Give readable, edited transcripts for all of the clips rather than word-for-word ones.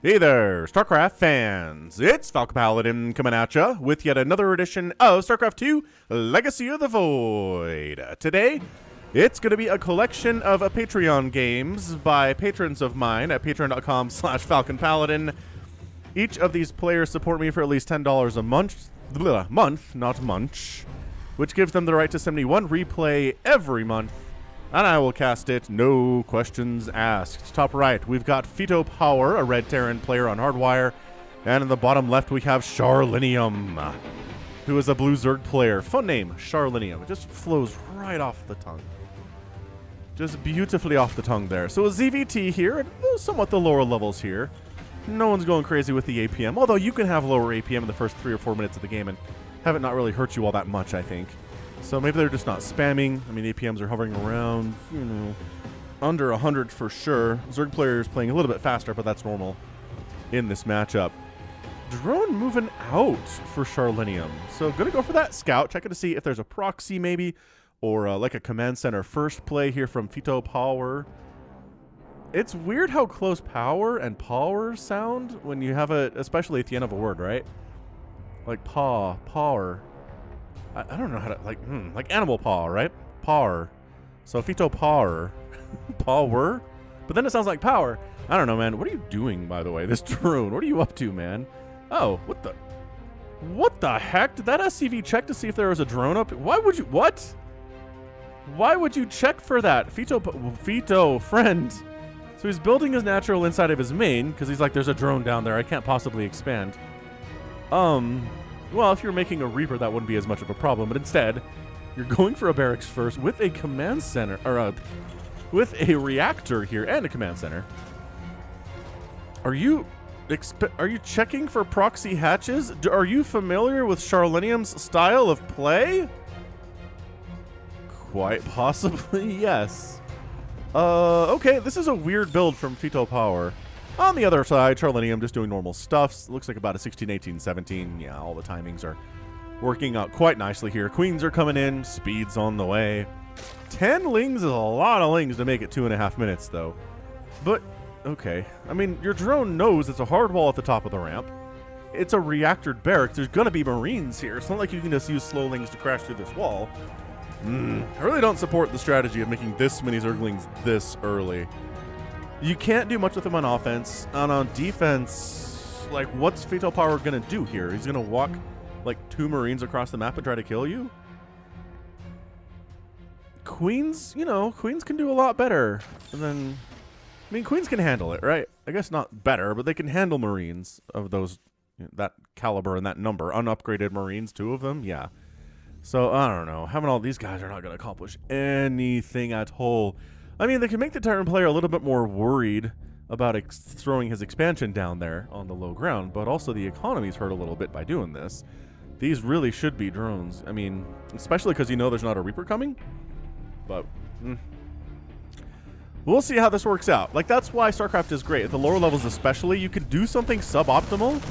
Hey there, StarCraft fans! It's Falcon Paladin coming at ya with yet another edition of StarCraft 2 Legacy of the Void. Today, it's going to be a collection of Patreon games by patrons of mine at patreon.com/FalconPaladin. Each of these players support me for at least $10 a month, which gives them the right to send me one replay every month, and I will cast it, no questions asked. Top right, we've got Fito Power, a Red Terran player on Hardwire. And in the bottom left, we have Charlinium, who is a Blue Zerg player. Fun name, Charlinium. It just flows right off the tongue. Just beautifully off the tongue there. So a ZVT here, somewhat the lower levels here. No one's going crazy with the APM, although you can have lower APM in the first 3 or 4 minutes of the game and have it not really hurt you all that much, I think. So maybe they're just not spamming. I mean, APMs are hovering around, under 100 for sure. Zerg players playing a little bit faster, but that's normal in this matchup. Drone moving out for Charlinium. So going to go for that scout, checking to see if there's a proxy maybe, or like a command center first play here from Fito Power. It's weird how close power and power sound when you have it, especially at the end of a word, right? Like power. I don't know how to, like animal paw, right? Power. So Fito Power. Power? But then it sounds like power. I don't know, man. What are you doing, by the way? This drone. What are you up to, man? Oh, what the heck? Did that SCV check to see if there was a drone up? Why would you, what? Why would you check for that? Fito, friend. So he's building his natural inside of his main, because he's like, there's a drone down there. I can't possibly expand. Well, if you're making a Reaper, that wouldn't be as much of a problem. But instead, you're going for a barracks first with a command center, or with a reactor here and a command center. Are you checking for proxy hatches? Are you familiar with Charlinium's style of play? Quite possibly, yes. Okay, this is a weird build from Fito Power. On the other side, Charlinium just doing normal stuff. Looks like about a 16, 18, 17. Yeah, all the timings are working out quite nicely here. Queens are coming in. Speed's on the way. 10 lings is a lot of lings to make it 2.5 minutes, though. But, okay. I mean, your drone knows it's a hard wall at the top of the ramp. It's a reactored barracks. There's going to be Marines here. It's not like you can just use slow lings to crash through this wall. I really don't support the strategy of making this many Zerglings this early. You can't do much with him on offense, and on defense, like, what's Fito Power gonna do here? He's gonna walk, like, 2 Marines across the map and try to kill you? Queens, Queens can do a lot better. And then, I mean, Queens can handle it, right? I guess not better, but they can handle Marines of those, that caliber and that number. Unupgraded Marines, 2 of them, yeah. So, I don't know. Having all these guys are not gonna accomplish anything at all. I mean, they can make the Terran player a little bit more worried about throwing his expansion down there on the low ground, but also the economy's hurt a little bit by doing this. These really should be drones. I mean, especially because there's not a Reaper coming. But, we'll see how this works out. Like, that's why StarCraft is great. At the lower levels especially, you can do something suboptimal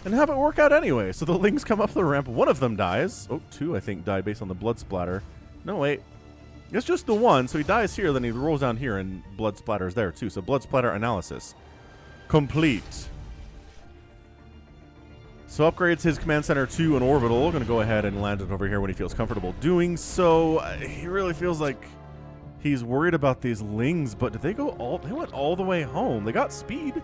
and have it work out anyway. So the lings come up the ramp. One of them dies. Oh, 2, I think, die based on the blood splatter. No, wait. It's just the one, so he dies here, then he rolls down here, and blood splatters there, too. So blood splatter analysis complete. So upgrades his command center to an orbital. Going to go ahead and land it over here when he feels comfortable doing so. He really feels like he's worried about these lings, but did they go they went all the way home. They got speed.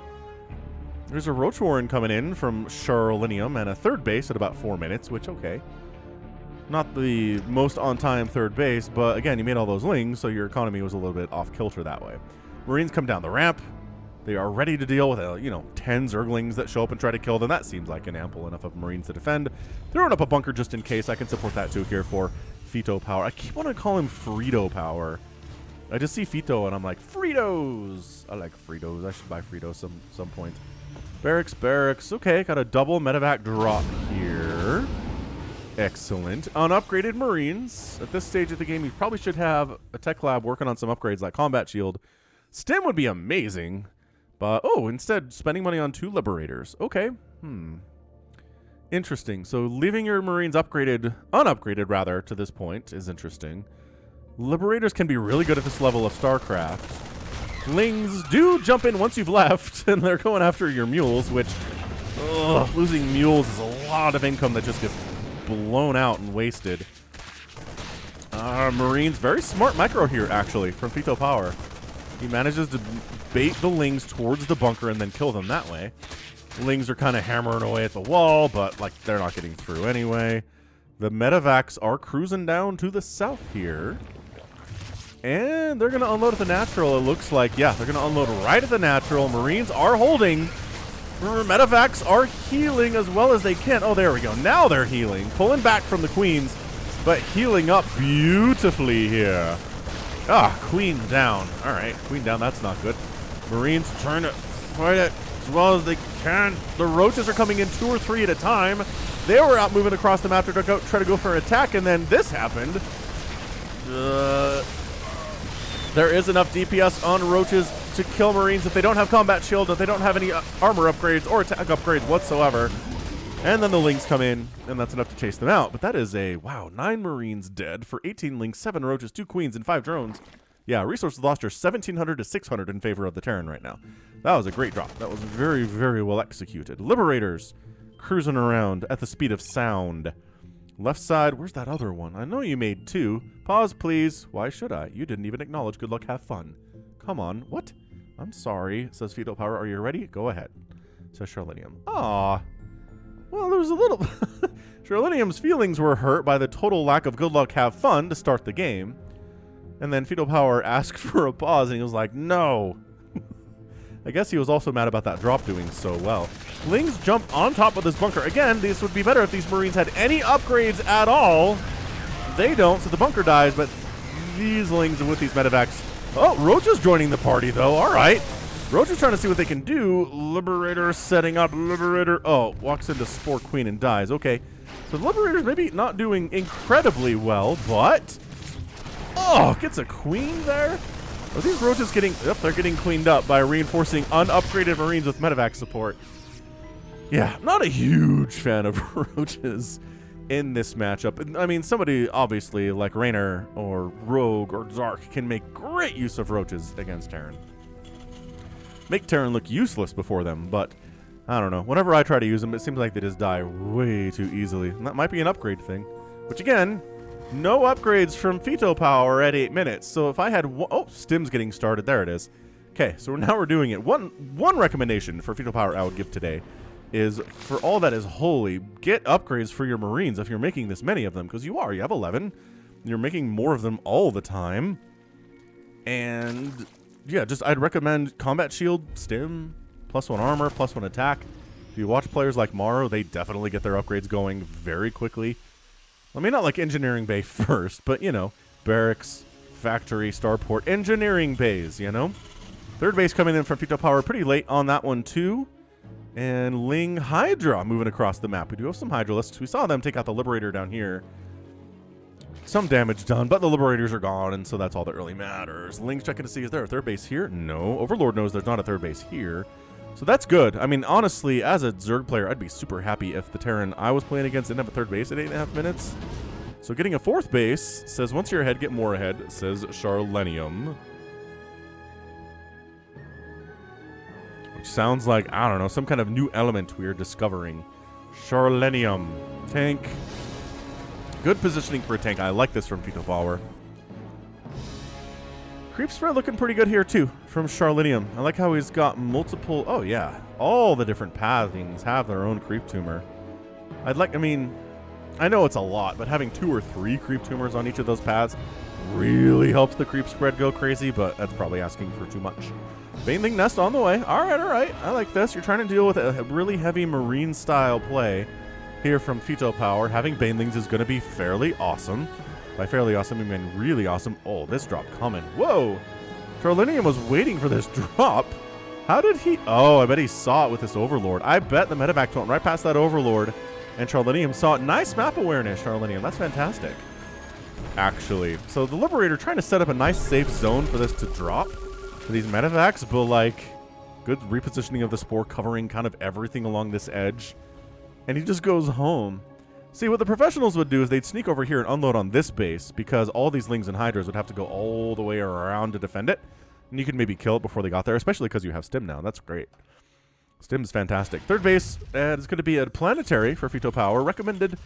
There's a Roach Warren coming in from Charlinium, and a third base at about 4 minutes, which, okay. Not the most on-time third base, but again, you made all those lings, so your economy was a little bit off-kilter that way. Marines come down the ramp. They are ready to deal with, 10 Zerglings that show up and try to kill them. That seems like an ample enough of Marines to defend. Throwing up a bunker just in case. I can support that too here for Fito Power. I keep wanting to call him Frito Power. I just see Fito and I'm like, Fritos! I like Fritos. I should buy Fritos some point. Barracks. Okay, got a double medevac drop here. Excellent. Unupgraded Marines. At this stage of the game, you probably should have a tech lab working on some upgrades like Combat Shield. Stim would be amazing. But, instead, spending money on 2 Liberators. Okay. Interesting. So leaving your Marines unupgraded rather, to this point is interesting. Liberators can be really good at this level of StarCraft. Lings do jump in once you've left, and they're going after your mules, which, losing mules is a lot of income that just gets blown out and wasted. Marines, very smart micro here, actually, from Fito Power. He manages to bait the Lings towards the bunker and then kill them that way. Lings are kind of hammering away at the wall, but, like, they're not getting through anyway. The medevacs are cruising down to the south here. And they're going to unload at the natural, it looks like. Yeah, they're going to unload right at the natural. Marines are holding. Medevacs are healing as well as they can. Oh, there we go. Now they're healing. Pulling back from the queens, but healing up beautifully here. Queen down. All right, queen down. That's not good. Marines trying to fight it as well as they can. The roaches are coming in 2 or 3 at a time. They were out moving across the map to try to go for an attack, and then this happened. There is enough DPS on roaches to kill Marines if they don't have combat shield, if they don't have any armor upgrades or attack upgrades whatsoever. And then the Lings come in, and that's enough to chase them out. But that is a, wow, 9 Marines dead for 18 Lings, 7 roaches, 2 queens, and 5 drones. Yeah, resources lost are 1,700 to 600 in favor of the Terran right now. That was a great drop. That was very, very well executed. Liberators cruising around at the speed of sound. Left side, where's that other one? I know you made 2. Pause, please. Why should I? You didn't even acknowledge good luck, have fun. Come on. What? I'm sorry, says Fito Power. Are you ready? Go ahead, says Charlinium. Aw. Well, there was a little... Charlinium's feelings were hurt by the total lack of good luck, have fun to start the game. And then Fito Power asked for a pause, and he was like, no. I guess he was also mad about that drop doing so well. Lings jump on top of this bunker. Again, this would be better if these Marines had any upgrades at all. They don't, so the bunker dies, but these Lings with these medevacs... Oh, Roach is joining the party, though. All right. Roach is trying to see what they can do. Liberator setting up. Liberator... Oh, walks into Spore Queen and dies. Okay. So the Liberator's maybe not doing incredibly well, but... Oh, gets a Queen there? Are these roaches getting... Yep, they're getting cleaned up by reinforcing unupgraded Marines with medevac support. Yeah, not a huge fan of roaches in this matchup. I mean, somebody obviously like Raynor or Rogue or Zark can make great use of roaches against Terran. Make Terran look useless before them, but I don't know. Whenever I try to use them, it seems like they just die way too easily. And that might be an upgrade thing. Which again... No upgrades from Fito Power at 8 minutes. So if I had... Oh, Stim's getting started. There it is. Okay, so now we're doing it. One recommendation for Fito Power I would give today is, for all that is holy, get upgrades for your Marines if you're making this many of them. Because you are. You have 11. You're making more of them all the time. And, yeah, just I'd recommend Combat Shield, Stim, +1 armor, +1 attack. If you watch players like Morrow, they definitely get their upgrades going very quickly. I mean, not like engineering bay first, but, you know, barracks, factory, starport, engineering bays, you know? Third base coming in from Fito Power pretty late on that one, too. And Ling Hydra moving across the map. We do have some Hydralisks. We saw them take out the Liberator down here. Some damage done, but the Liberators are gone, and so that's all that really matters. Ling's checking to see, is there a third base here? No. Overlord knows there's not a third base here. So that's good. I mean, honestly, as a Zerg player, I'd be super happy if the Terran I was playing against didn't have a third base at 8.5 minutes. So getting a fourth base says once you're ahead, get more ahead, says Charlenium. Which sounds like, I don't know, some kind of new element we're discovering. Charlenium. Tank. Good positioning for a tank. I like this from Fito Power. Creep spread looking pretty good here, too, from Charlinium. I like how he's got multiple... Oh, yeah. All the different pathings have their own creep tumor. I mean, I know it's a lot, but having 2 or 3 creep tumors on each of those paths really helps the creep spread go crazy, but that's probably asking for too much. Baneling Nest on the way. All right. I like this. You're trying to deal with a really heavy Marine-style play here from Fito Power. Having Banelings is going to be fairly awesome. By fairly awesome, I mean really awesome. Oh, this drop coming. Whoa! Charlinium was waiting for this drop. How did he... Oh, I bet he saw it with this Overlord. I bet the medevac went right past that Overlord, and Charlinium saw it. Nice map awareness, Charlinium. That's fantastic, actually. So the Liberator trying to set up a nice safe zone for this to drop for these medevacs, but, like, good repositioning of the Spore, covering kind of everything along this edge. And he just goes home. See, what the professionals would do is they'd sneak over here and unload on this base because all these Lings and Hydras would have to go all the way around to defend it. And you can maybe kill it before they got there, especially because you have Stim now. That's great. Stim's fantastic. Third base, it's going to be a planetary for Fito Power. Recommended.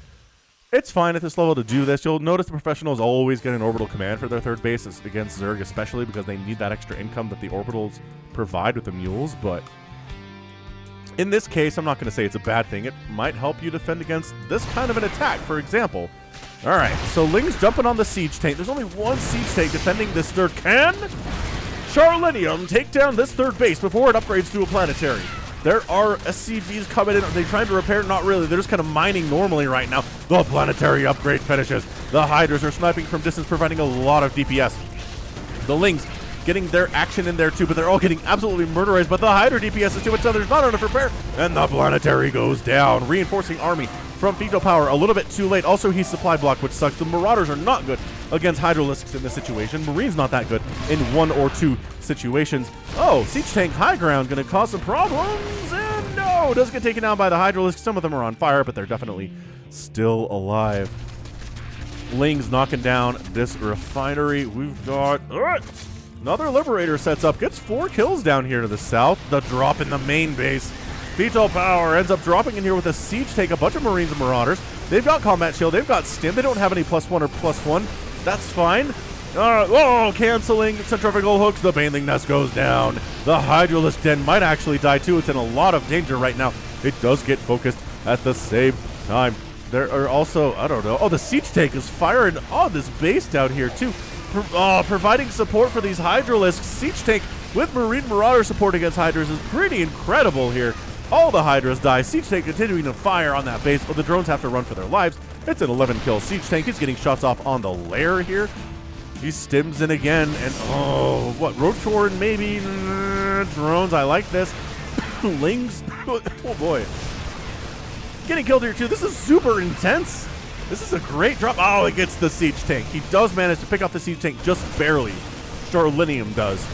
It's fine at this level to do this. You'll notice the professionals always get an orbital command for their third base against Zerg, especially because they need that extra income that the orbitals provide with the mules. But in this case, I'm not going to say it's a bad thing. It might help you defend against this kind of an attack, for example. All right, so Ling's jumping on the siege tank. There's only one siege tank defending this third. Can Charlinium take down this third base before it upgrades to a planetary? There are SCVs coming in. Are they trying to repair? Not really. They're just kind of mining normally right now. The planetary upgrade finishes. The Hydras are sniping from distance, providing a lot of DPS. The Lings getting their action in there too, but they're all getting absolutely murderized. But the Hydra DPS is too much, so there's not enough repair. And the planetary goes down. Reinforcing army from Fito Power a little bit too late. Also, he's supply block, which sucks. The Marauders are not good against Hydralisks in this situation. Marine's not that good in 1 or 2 situations. Oh, Siege Tank High Ground going to cause some problems. And no, does get taken down by the Hydralisks. Some of them are on fire, but they're definitely still alive. Ling's knocking down this refinery. We've got another Liberator sets up. Gets 4 kills down here to the south. The drop in the main base. Fito Power ends up dropping in here with a siege tank, a bunch of Marines and Marauders. They've got combat shield. They've got stim. They don't have any +1 or +1. That's fine. Canceling centrifugal hooks. The Baneling Nest goes down. The Hydralisk Den might actually die too. It's in a lot of danger right now. It does get focused at the same time. There are also, I don't know. Oh, the siege tank is firing on this base down here too. Providing support for these Hydralisks. Siege tank with Marine Marauder support against Hydras is pretty incredible here. All the Hydras die. Siege tank continuing to fire on that base, but the drones have to run for their lives. It's an 11-kill Siege tank. He's getting shots off on the lair here. He stims in again, and Roach Horde maybe? Drones, I like this. Lings, oh boy. Getting killed here too. This is super intense. This is a great drop. Oh, it gets the Siege tank. He does manage to pick off the Siege tank just barely. Charlinium does.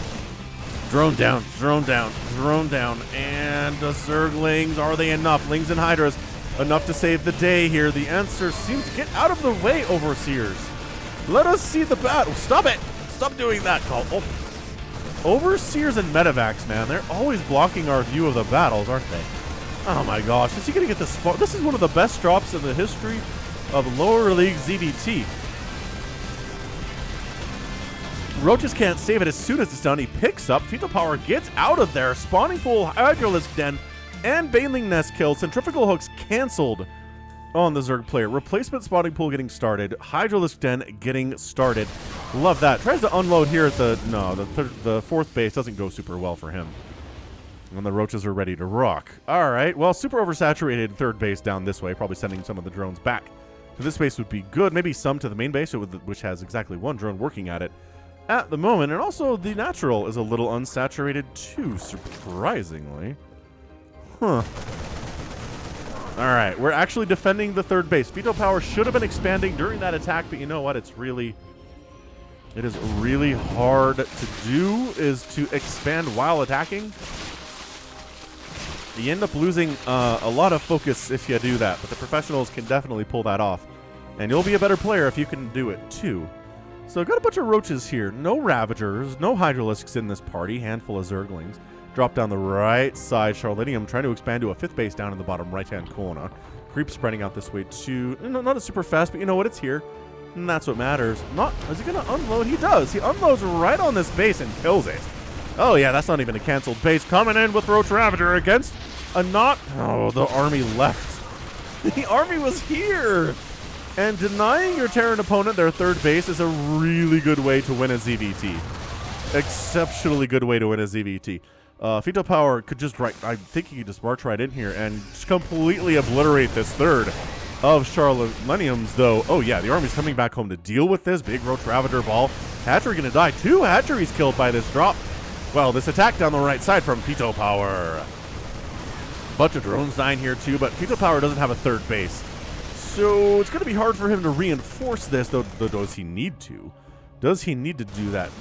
Drone down, drone down, drone down. And the Zerglings, are they enough? Lings and Hydras, enough to save the day here. The answer seems to get out of the way, Overseers. Let us see the battle. Stop it. Stop doing that, Call. Oh. Overseers and Medivacs, man. They're always blocking our view of the battles, aren't they? Oh my gosh. Is he going to get this? This is one of the best drops in the history of lower league ZVT. Roaches can't save it as soon as it's done. He picks up. Fito Power gets out of there. Spawning pool, Hydralisk Den, and Baneling Nest killed. Centrifugal hooks canceled on the Zerg player. Replacement spawning pool getting started. Hydralisk Den getting started. Love that. Tries to unload here at the fourth base. Doesn't go super well for him. And the Roaches are ready to rock. All right. Well, super oversaturated third base down this way. Probably sending some of the drones back to this base would be good. Maybe some to the main base, which has exactly 1 drone working at it at the moment. And also the natural is a little unsaturated too, surprisingly. Huh. All right, we're actually defending the third base. Fito Power should have been expanding during that attack, but you know what? It is really hard to do, is to expand while attacking. You end up losing a lot of focus if you do that, but the professionals can definitely pull that off. And you'll be a better player if you can do it too. So got a bunch of Roaches here. No Ravagers, no Hydralisks in this party. Handful of Zerglings. Drop down the right side. Charlinium trying to expand to a 5th base down in the bottom right-hand corner. Creep spreading out this way too. Not as super fast, but you know what? It's here. And that's what matters. Is he going to unload? He does. He unloads right on this base and kills it. Oh yeah, that's not even a canceled base. Coming in with Roach Ravager against a not... Oh, the army left. The army was here. And denying your Terran opponent their third base is a really good way to win a ZVT. Exceptionally good way to win a ZVT. Fito Power could just I think he could just march right in here and just completely obliterate this third of Charlinium's, though. Oh yeah, the army's coming back home to deal with this. Big Roach Ravager ball. Hatchery gonna die. 2 hatcheries killed by this drop. Well, this attack down the right side from Fito Power. Bunch of drones dying here too, but Fito Power doesn't have a third base. So it's going to be hard for him to reinforce this, though. Does he need to? Does he need to do that?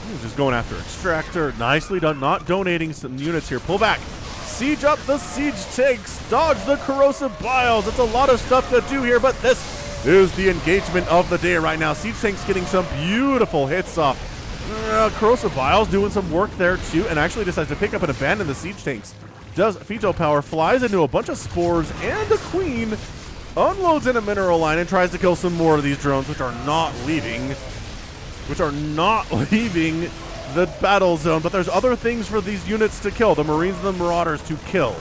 He's just going after Extractor. Nicely done. Not donating some units here. Pull back. Siege up the siege tanks. Dodge the corrosive biles. It's a lot of stuff to do here, but this is the engagement of the day right now. Siege Tank's getting some beautiful hits off. Corrosive Vials doing some work there too, and actually decides to pick up and abandon the Siege Tanks. Does Fito Power, flies into a bunch of spores and a queen, unloads in a mineral line and tries to kill some more of these drones, which are not leaving the battle zone. But there's other things for these units to kill, the Marines and the Marauders to kill.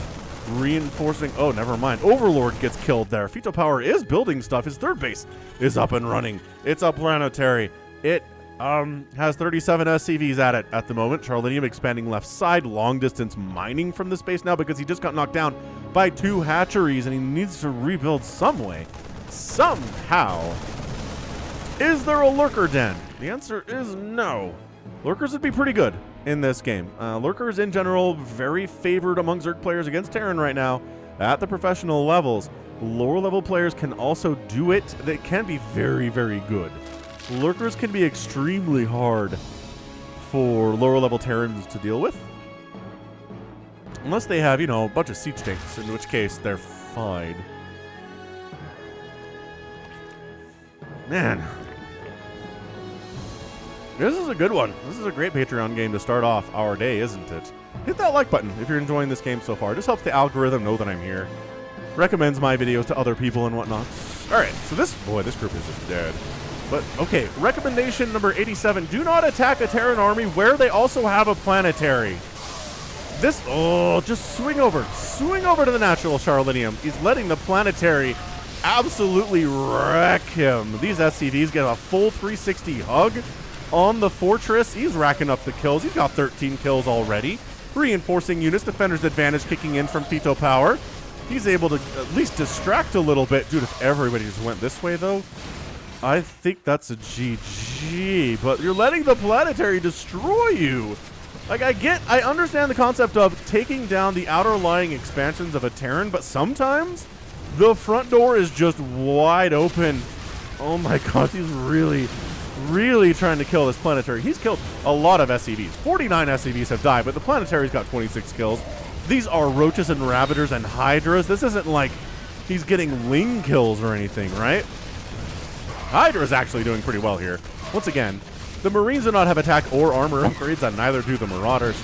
Reinforcing, oh, never mind. Overlord gets killed there. Fito Power is building stuff. His third base is up and running. It's a planetary. It has 37 SCVs at it at the moment. Charlinium expanding left side, long distance mining from this base now because he just got knocked down by 2 hatcheries and he needs to rebuild some way, somehow. Is there a lurker den? The answer is no. Lurkers would be pretty good in this game. Lurkers in general, very favored among Zerg players against Terran right now at the professional levels. Lower level players can also do it. They can be very, very good. Lurkers can be extremely hard for lower level Terrans to deal with. Unless they have, you know, a bunch of siege tanks, in which case they're fine. Man. This is a good one. This is a great Patreon game to start off our day, isn't it? Hit that like button if you're enjoying this game so far. It just helps the algorithm know that I'm here. Recommends my videos to other people and whatnot. Alright, so this group is just dead. But, okay, recommendation number 87. Do not attack a Terran army where they also have a planetary. This, just swing over. Swing over to the natural Charlinium. He's letting the planetary absolutely wreck him. These SCVs get a full 360 hug on the fortress. He's racking up the kills. He's got 13 kills already. Reinforcing units. Defender's advantage kicking in from Fito Power. He's able to at least distract a little bit. Dude, if everybody just went this way, though, I think that's a GG, but you're letting the planetary destroy you. Like, I understand the concept of taking down the outer lying expansions of a Terran, but sometimes the front door is just wide open. Oh my god, he's really, really trying to kill this planetary. He's killed a lot of SCVs. 49 SCVs have died, but the planetary's got 26 kills. These are roaches and ravagers and hydras. This isn't like he's getting ling kills or anything, right? Hydra's actually doing pretty well here. Once again, the Marines do not have attack or armor upgrades, and neither do the Marauders.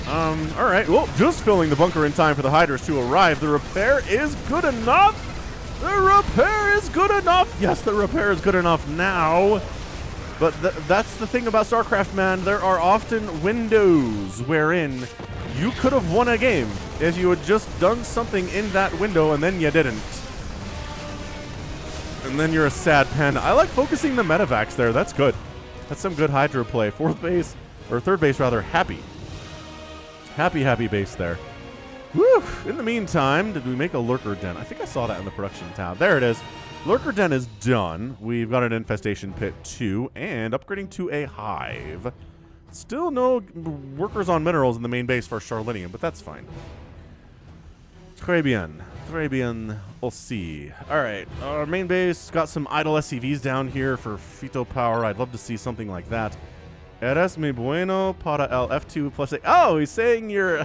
Alright, well, just filling the bunker in time for the Hydras to arrive. The repair is good enough! The repair is good enough! Yes, the repair is good enough now. But that's the thing about StarCraft, man. There are often windows wherein you could have won a game if you had just done something in that window and then you didn't. And then you're a sad panda. I like focusing the medevacs there. That's good. That's some good Hydra play. Third base rather. Happy base there. Woo! In the meantime, did we make a lurker den? I think I saw that in the production tab. There it is. Lurker den is done. We've got an infestation pit 2 and upgrading to a hive. Still no workers on minerals in the main base for Charlinium, but that's fine. Très bien, we'll see. Alright, our main base got some idle SCVs down here for Fito Power. I'd love to see something like that. Eres muy bueno para el F2 plus 8. Oh, he's saying you're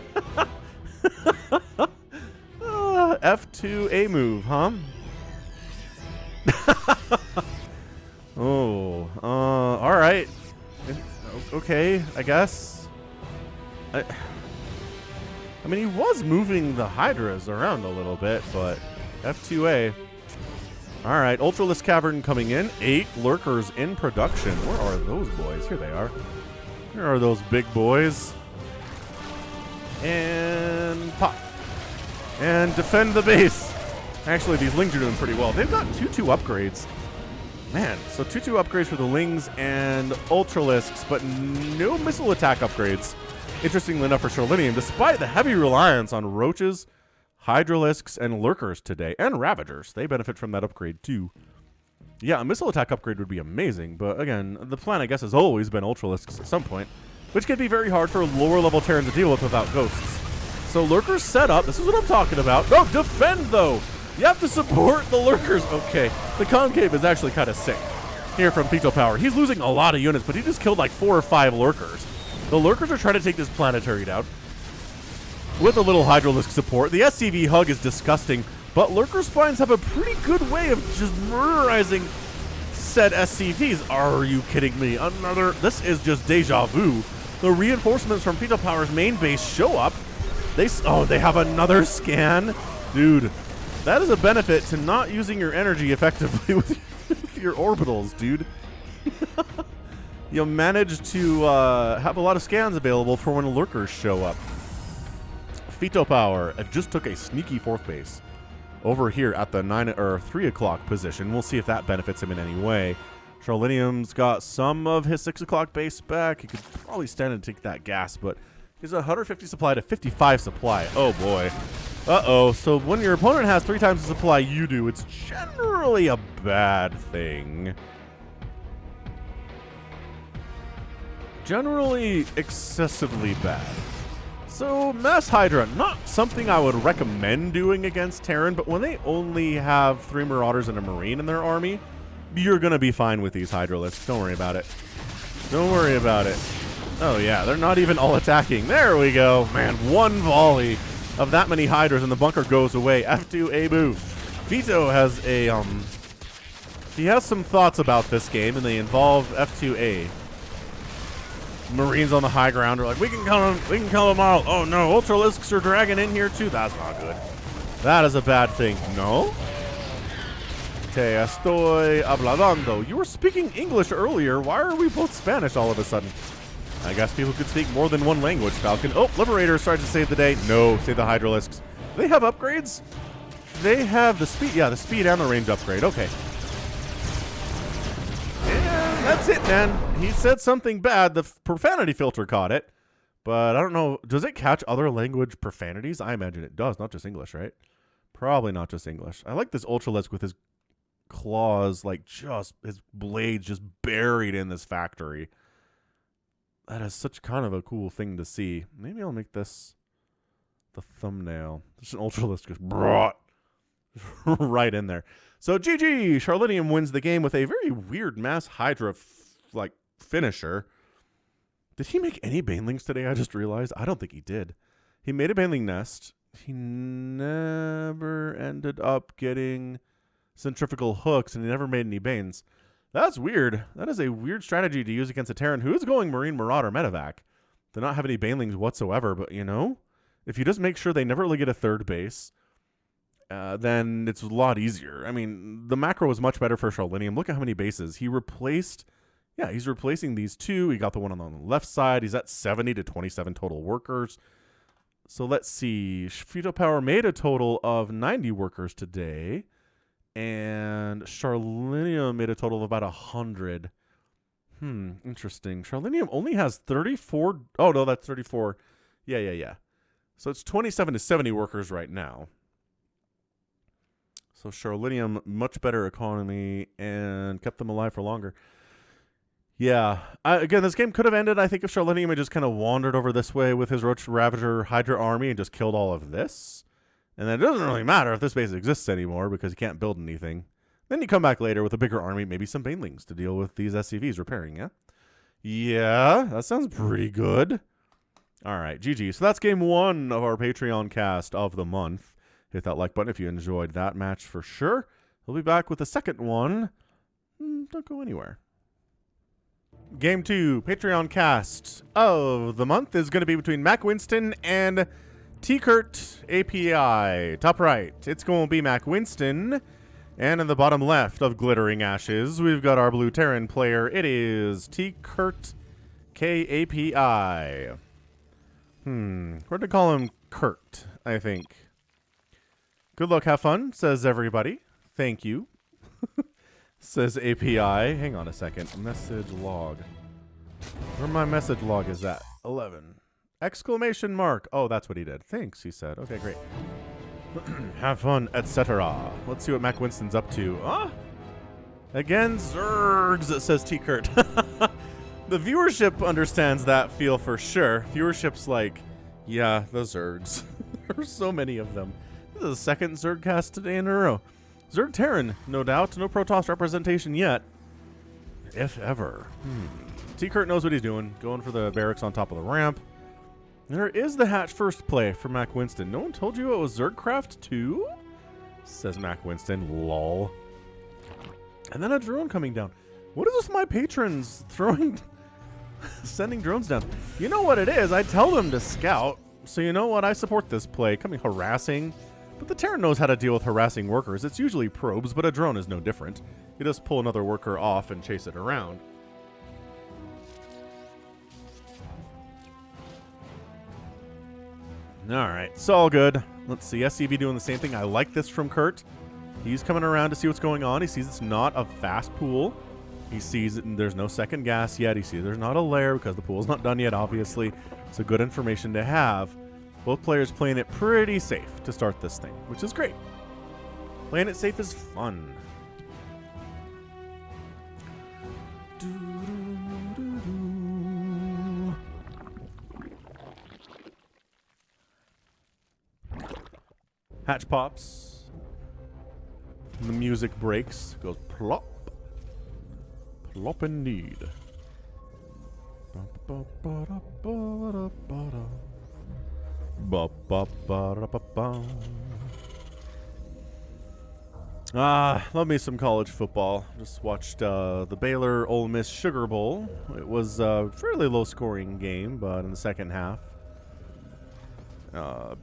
F2 A move, huh? Oh, alright. Okay, I guess. I mean, he was moving the Hydras around a little bit, but F2A. All right, Ultralisk Cavern coming in. 8 lurkers in production. Where are those boys? Here they are. Here are those big boys. And pop. And defend the base. Actually, these Lings are doing pretty well. They've got 2-2 upgrades. Man, so 2-2 upgrades for the Lings and Ultralisks, but no missile attack upgrades. Interestingly enough for Charlinium, despite the heavy reliance on roaches, hydralisks, and lurkers today, and ravagers, they benefit from that upgrade too. Yeah, a missile attack upgrade would be amazing, but again, the plan I guess has always been ultralisks at some point, which can be very hard for lower level Terrans to deal with without ghosts. So lurkers set up, this is what I'm talking about. No, defend though! You have to support the lurkers. Okay, the concave is actually kind of sick here from Fito Power. He's losing a lot of units, but he just killed like 4 or 5 lurkers. The lurkers are trying to take this planetary down with a little hydralisk support. The SCV hug is disgusting, But Lurker Spines have a pretty good way of just murderizing said SCVs. Are you kidding me? Another, this is just deja vu. The reinforcements from Fito Power's main base show up. They have another scan. Dude, that is a benefit to not using your energy effectively with your orbitals, dude. You'll manage to have a lot of scans available for when lurkers show up. Fito Power just took a sneaky 4th base over here at the 3 o'clock position. We'll see if that benefits him in any way. Charlinium's got some of his 6 o'clock base back. He could probably stand and take that gas, but he's 150 supply to 55 supply. Oh boy. Uh-oh. So when your opponent has 3 times the supply you do, it's generally a bad thing. Generally excessively bad. So Mass Hydra, not something I would recommend doing against Terran, but when they only have 3 Marauders and a Marine in their army, you're going to be fine with these Hydralisks. Don't worry about it. Don't worry about it. Oh yeah, they're not even all attacking. There we go. Man, 1 volley of that many Hydras and the bunker goes away. F2 Abu. Fito has a, he has some thoughts about this game, and they involve F2A. Marines on the high ground are like, we can kill them all. Oh no, Ultralisks are dragging in here too. That's not good. That is a bad thing. No? Te estoy hablando. You were speaking English earlier. Why are we both Spanish all of a sudden? I guess people could speak more than one language, Falcon. Oh, Liberator starts to save the day. No, save the Hydralisks. They have upgrades? They have the speed. Yeah, the speed and the range upgrade. Okay. And that's it, man. He said something bad. The profanity filter caught it. But I don't know. Does it catch other language profanities? I imagine it does. Not just English, right? Probably not just English. I like this Ultralisk with his claws, like just his blades just buried in this factory. That is such kind of a cool thing to see. Maybe I'll make this the thumbnail. Just an Ultralisk just brought right in there. So GG, Charlinium wins the game with a very weird Mass Hydra like finisher. Did he make any banelings today? I just realized. I don't think he did. He made a baneling nest. He never ended up getting centrifugal hooks, and he never made any banes. That's weird. That is a weird strategy to use against a Terran who is going Marine Marauder Medevac. To not have any banelings whatsoever, but you know, if you just make sure they never really get a 3rd base, then it's a lot easier. I mean, the macro was much better for Charlinium. Look at how many bases. He replaced, yeah, he's replacing these 2. He got the one on the left side. He's at 70 to 27 total workers. So let's see. Fito Power made a total of 90 workers today. And Charlinium made a total of about 100. Interesting. Charlinium only has 34. Oh, no, that's 34. Yeah. So it's 27 to 70 workers right now. So Charlinium, much better economy and kept them alive for longer. Yeah. Again, this game could have ended, I think, if Charlinium had just kind of wandered over this way with his Roach Ravager Hydra army and just killed all of this. And then it doesn't really matter if this base exists anymore because you can't build anything. Then you come back later with a bigger army, maybe some banelings to deal with these SCVs repairing, yeah? Yeah, that sounds pretty good. All right, GG. So that's game 1 of our Patreon cast of the month. Hit that like button if you enjoyed that match for sure. We'll be back with the second one. Don't go anywhere. Game 2, Patreon cast of the month is going to be between MackWinston and T-Kurt API. Top right, it's going to be MackWinston. And in the bottom left of Glittering Ashes, we've got our blue Terran player. It is T-Kurt KAPI. We're going to call him Kurt, I think. Good luck, have fun, says everybody. Thank you. Says API. Hang on a second. Message log. Where my message log is at? 11. Exclamation mark. Oh, that's what he did. Thanks, he said. Okay, great. Have fun, etc. Let's see what MackWinston's up to. Again, Zergs, says T-Kurt. The viewership understands that feel for sure. Viewership's like, yeah, the Zergs. There are so many of them. This is the second Zergcast today in a row. Zerg Terran, no doubt. No Protoss representation yet. If ever. T-Kurt knows what he's doing. Going for the barracks on top of the ramp. There is the hatch first play for MackWinston. No one told you it was Zergcraft 2? says MackWinston. Lol. And then a drone coming down. What is this with my patrons throwing... sending drones down? You know what it is? I tell them to scout. So you know what? I support this play. Coming harassing. But the Terran knows how to deal with harassing workers. It's usually probes, but a drone is no different. You just pull another worker off and chase it around. Alright, it's all good. Let's see, SCV doing the same thing. I like this from Kurt. He's coming around to see what's going on. He sees it's not a fast pool. He sees it and there's no second gas yet. He sees there's not a lair because the pool's not done yet, obviously. It's a good information to have. Both players playing it pretty safe to start this thing, which is great. Playing it safe is fun. Hatch pops. The music breaks. It goes plop. Plop indeed. Love me some college football. Just watched the Baylor Ole Miss Sugar Bowl. It was a fairly low-scoring game, but in the second half,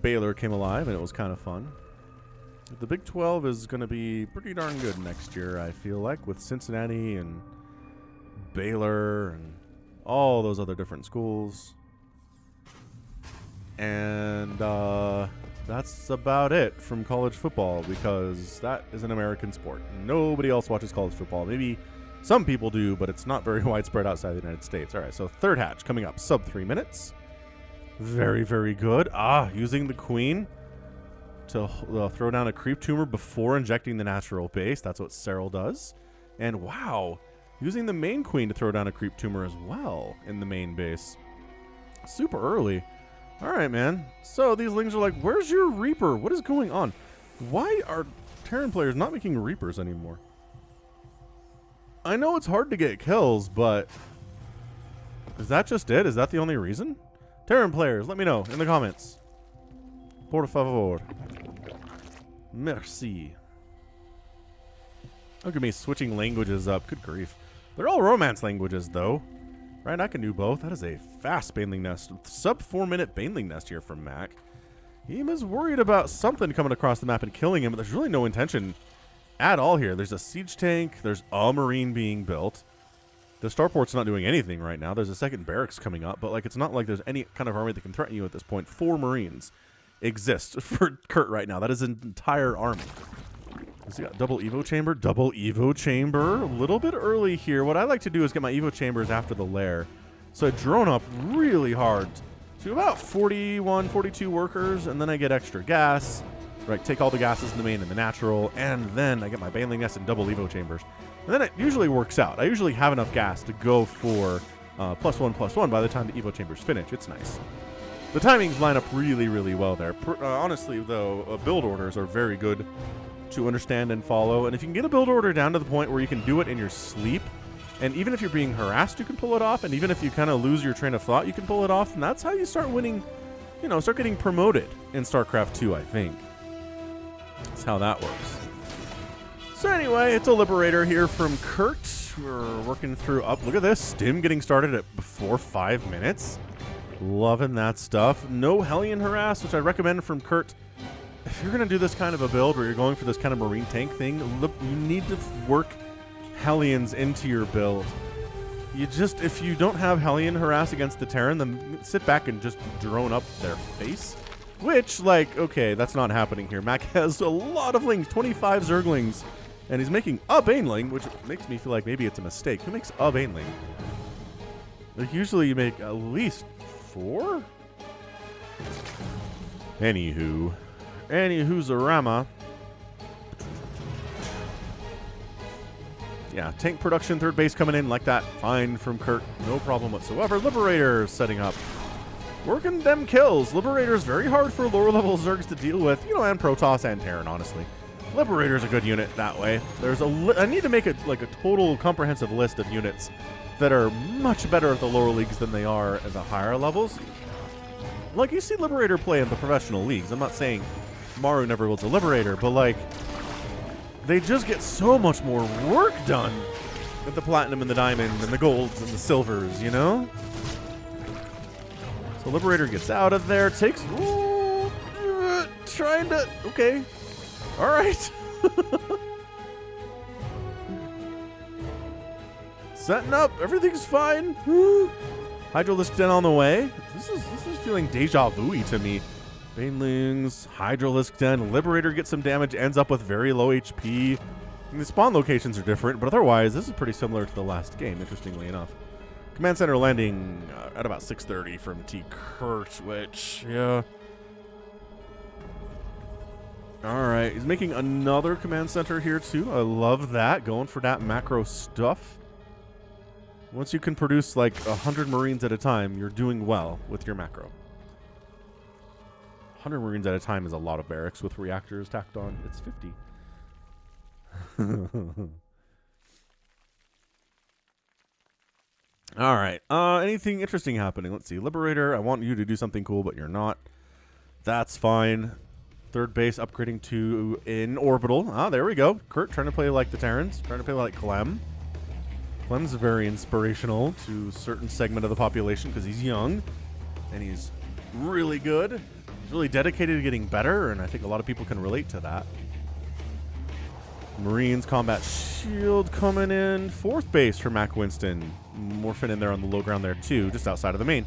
Baylor came alive, and it was kind of fun. The Big 12 is going to be pretty darn good next year, I feel like, with Cincinnati and Baylor and all those other different schools. And that's about it from college football, because that is an American sport. Nobody else watches college football. Maybe some people do, but it's not very widespread outside the United States. All right, so third hatch coming up, sub 3 minutes. Very, very good. Using the queen to throw down a creep tumor before injecting the natural base. That's what Cyril does. And wow, using the main queen to throw down a creep tumor as well in the main base. Super early. All right, man. So these lings are like, where's your Reaper? What is going on? Why are Terran players not making Reapers anymore? I know it's hard to get kills, but is that just it? Is that the only reason? Terran players, let me know in the comments. Por favor. Merci. Look at me switching languages up. Good grief. They're all romance languages, though. Right, I can do both. That is a fast baneling nest. Sub 4 minute baneling nest here from Mack. He was worried about something coming across the map and killing him, but there's really no intention at all here. There's a siege tank. There's a marine being built. The starport's not doing anything right now. There's a second barracks coming up, but like it's not like there's any kind of army that can threaten you at this point. 4 marines exist for Kurt right now. That is an entire army. He's got double Evo chamber. Double Evo chamber. A little bit early here. What I like to do is get my Evo chambers after the lair. So I drone up really hard to about 41, 42 workers, and then I get extra gas. Right, take all the gases in the main and the natural, and then I get my baneling nest and double Evo chambers. And then it usually works out. I usually have enough gas to go for +1/+1 by the time the Evo chambers finish. It's nice. The timings line up really, really well there. Honestly, though, build orders are very good to understand and follow. And if you can get a build order down to the point where you can do it in your sleep, and even if you're being harassed, you can pull it off. And even if you kind of lose your train of thought, you can pull it off. And that's how you start winning, you know, start getting promoted in StarCraft 2, I think. That's how that works. So anyway, it's a Liberator here from Kurt. We're working through up. Look at this. Stim getting started at before 5 minutes. Loving that stuff. No Hellion harass, which I recommend from Kurt. If you're going to do this kind of a build where you're going for this kind of marine tank thing, you need to work Hellions into your build. You just, if you don't have Hellion harass against the Terran, then sit back and just drone up their face. Which, like, okay, that's not happening here. Mack has a lot of lings, 25 Zerglings, and he's making a Baneling, which makes me feel like maybe it's a mistake. Who makes a Baneling? Like, usually you make at least 4? Anywho-zarama. Yeah, tank production, third base coming in like that. Fine from Kurt. No problem whatsoever. Liberator setting up. Working them kills. Liberator's very hard for lower level Zergs to deal with, you know, and Protoss and Terran, honestly. Liberator's a good unit that way. There's I need to make a total comprehensive list of units that are much better at the lower leagues than they are at the higher levels. Like, you see Liberator play in the professional leagues. I'm not saying Maru never builds a Liberator, but like, they just get so much more work done with the platinum and the diamond and the golds and the silvers, you know? So Liberator gets out of there, takes... Ooh, trying to... Okay. All right. Setting up. Everything's fine. Hydralisk Den on the way. This is feeling deja vu-y to me. Banelings, Hydralisk Den, Liberator gets some damage, ends up with very low HP. And the spawn locations are different, but otherwise, this is pretty similar to the last game, interestingly enough. Command Center landing at about 6:30 from T. Kurt, which, yeah. All right, he's making another Command Center here, too. I love that, going for that macro stuff. Once you can produce like 100 Marines at a time, you're doing well with your macro. 100 Marines at a time is a lot of barracks with reactors tacked on. It's 50. All right. Anything interesting happening? Let's see. Liberator, I want you to do something cool, but you're not. That's fine. Third base upgrading to in orbital. Ah, there we go. Kurt trying to play like the Terrans, trying to play like Clem. Clem's very inspirational to a certain segment of the population because he's young and he's really good. He's really dedicated to getting better, and I think a lot of people can relate to that. Marines combat shield coming in. Fourth base for MackWinston. Morphin in there on the low ground there too, just outside of the main.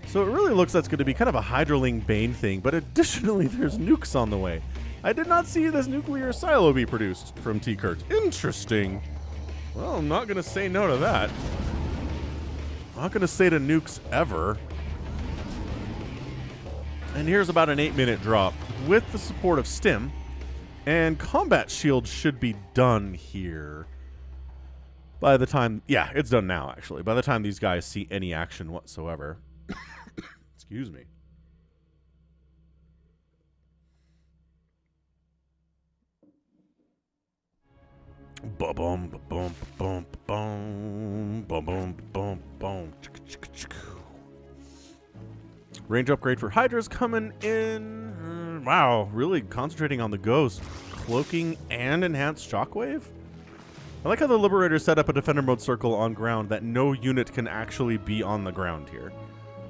So it really looks like it's going to be kind of a Hydroling Bane thing, but additionally there's nukes on the way. I did not see this nuclear silo be produced from T. Kurt. Interesting. Well, I'm not going to say no to that. I'm not going to say to nukes ever. And here's about an 8-minute drop with the support of Stim. And combat shield should be done here. By the time... Yeah, it's done now, actually. By the time these guys see any action whatsoever. Excuse me. Ba-bum, ba-bum, ba-bum, ba-bum, ba-bum, ba-bum, ba-bum. Range upgrade for Hydra's coming in. Wow, really concentrating on the Ghost. Cloaking and enhanced shockwave? I like how the Liberator set up a defender mode circle on ground that no unit can actually be on the ground here.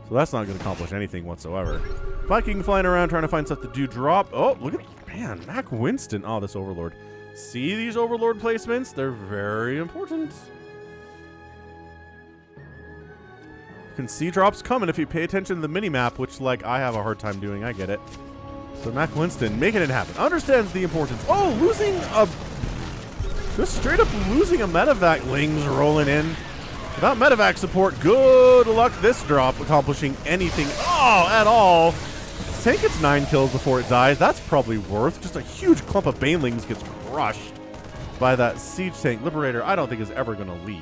So that's not going to accomplish anything whatsoever. Viking flying around trying to find stuff to do drop. Oh, look at, man, MackWinston. Oh, this Overlord. See these Overlord placements? They're very important. You can see drops coming if you pay attention to the mini-map, which, like, I have a hard time doing. I get it. So MackWinston making it happen. Understands the importance. Oh, losing a... Just straight up losing a medevac. Lings rolling in. Without medevac support, good luck this drop accomplishing anything at all. Tank gets 9 kills before it dies. That's probably worth. Just a huge clump of Banelings gets crushed by that siege tank. Liberator, I don't think is ever going to leave.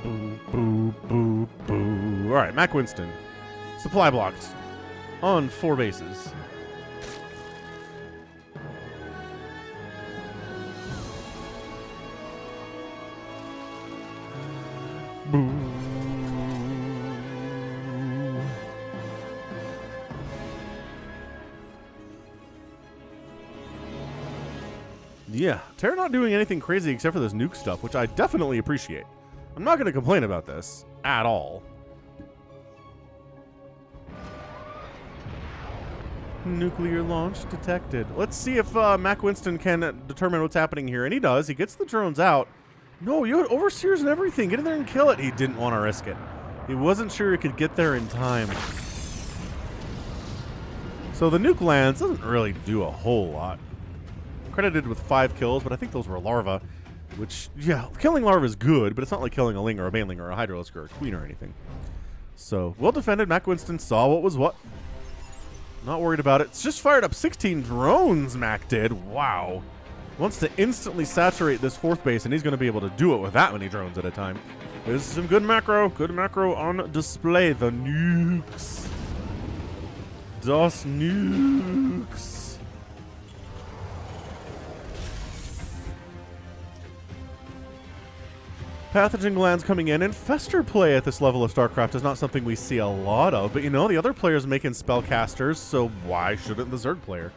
Boo, boo, boo, boo. All right, MackWinston. Supply blocked on 4 bases. Yeah, Terra not doing anything crazy except for this nuke stuff, which I definitely appreciate. I'm not going to complain about this at all. Nuclear launch detected. Let's see if MackWinston can determine what's happening here. And he does. He gets the drones out. No, you had overseers and everything. Get in there and kill it. He didn't want to risk it. He wasn't sure he could get there in time. So the nuke lands doesn't really do a whole lot. Credited with 5 kills, but I think those were larvae. Which, yeah, killing larvae is good, but it's not like killing a Ling or a Baneling or a Hydralisk or a Queen or anything. So, well defended. MackWinston saw what was what. Not worried about it. It's just fired up 16 drones, Mack did. Wow. Wants to instantly saturate this 4th base, and he's going to be able to do it with that many drones at a time. This is some good macro. Good macro on display. The nukes. Das nukes. Pathogen glands coming in, and Fester play at this level of StarCraft is not something we see a lot of, but you know, the other player's making spellcasters, so why shouldn't the Zerg player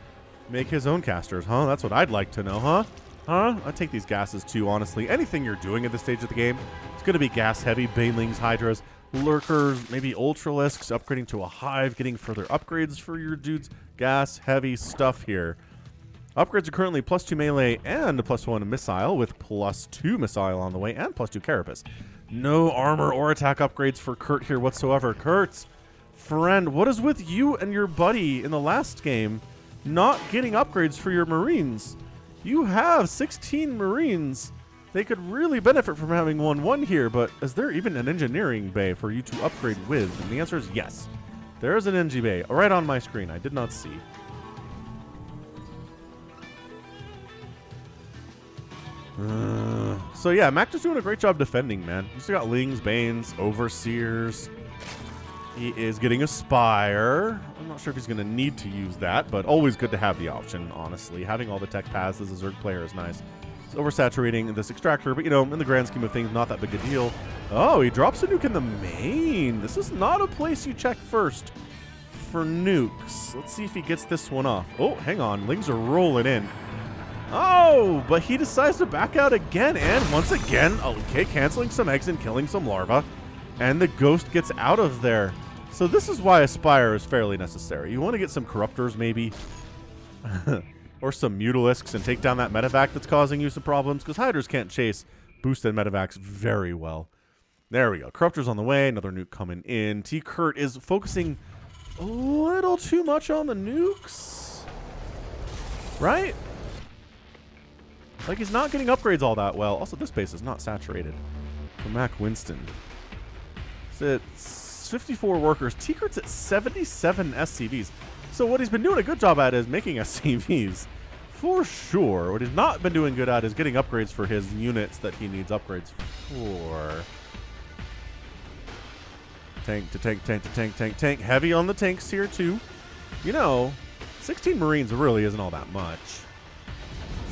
make his own casters, huh? That's what I'd like to know, huh? Huh? I'd take these gases too, honestly. Anything you're doing at this stage of the game, it's going to be gas-heavy, banelings, hydras, lurkers, maybe ultralisks, upgrading to a hive, getting further upgrades for your dudes. Gas-heavy stuff here. Upgrades are currently +2 melee and a +1 missile, with +2 missile on the way and +2 carapace. No armor or attack upgrades for Kurt here whatsoever. Kurt, friend, what is with you and your buddy in the last game not getting upgrades for your Marines? You have 16 Marines. They could really benefit from having 1-1 here, but is there even an engineering bay for you to upgrade with? And the answer is yes. There is an NG bay right on my screen. I did not see. So yeah, Mack just doing a great job defending, man. He's got Lings, Banes, Overseers. He is getting a Spire. I'm not sure if he's going to need to use that, but always good to have the option, honestly. Having all the tech paths as a Zerg player is nice. He's oversaturating this extractor, but, you know, in the grand scheme of things, not that big a deal. Oh, he drops a nuke in the main. This is not a place you check first for nukes. Let's see if he gets this one off. Oh, hang on. Lings are rolling in. Oh, but he decides to back out again, and once again, okay, canceling some eggs and killing some larvae, and the ghost gets out of there. So this is why a Spire is fairly necessary. You want to get some Corruptors, maybe, or some Mutalisks, and take down that medevac that's causing you some problems, because Hydras can't chase boosted medevacs very well. There we go. Corruptors on the way, another nuke coming in. T-Kurt is focusing a little too much on the nukes, right? Like, he's not getting upgrades all that well. Also, this base is not saturated. For MackWinston. It's 54 workers. T-Kurt's at 77 SCVs. So what he's been doing a good job at is making SCVs. For sure. What he's not been doing good at is getting upgrades for his units that he needs upgrades for. Tank to tank, tank to tank, tank, tank. Heavy on the tanks here, too. You know, 16 Marines really isn't all that much.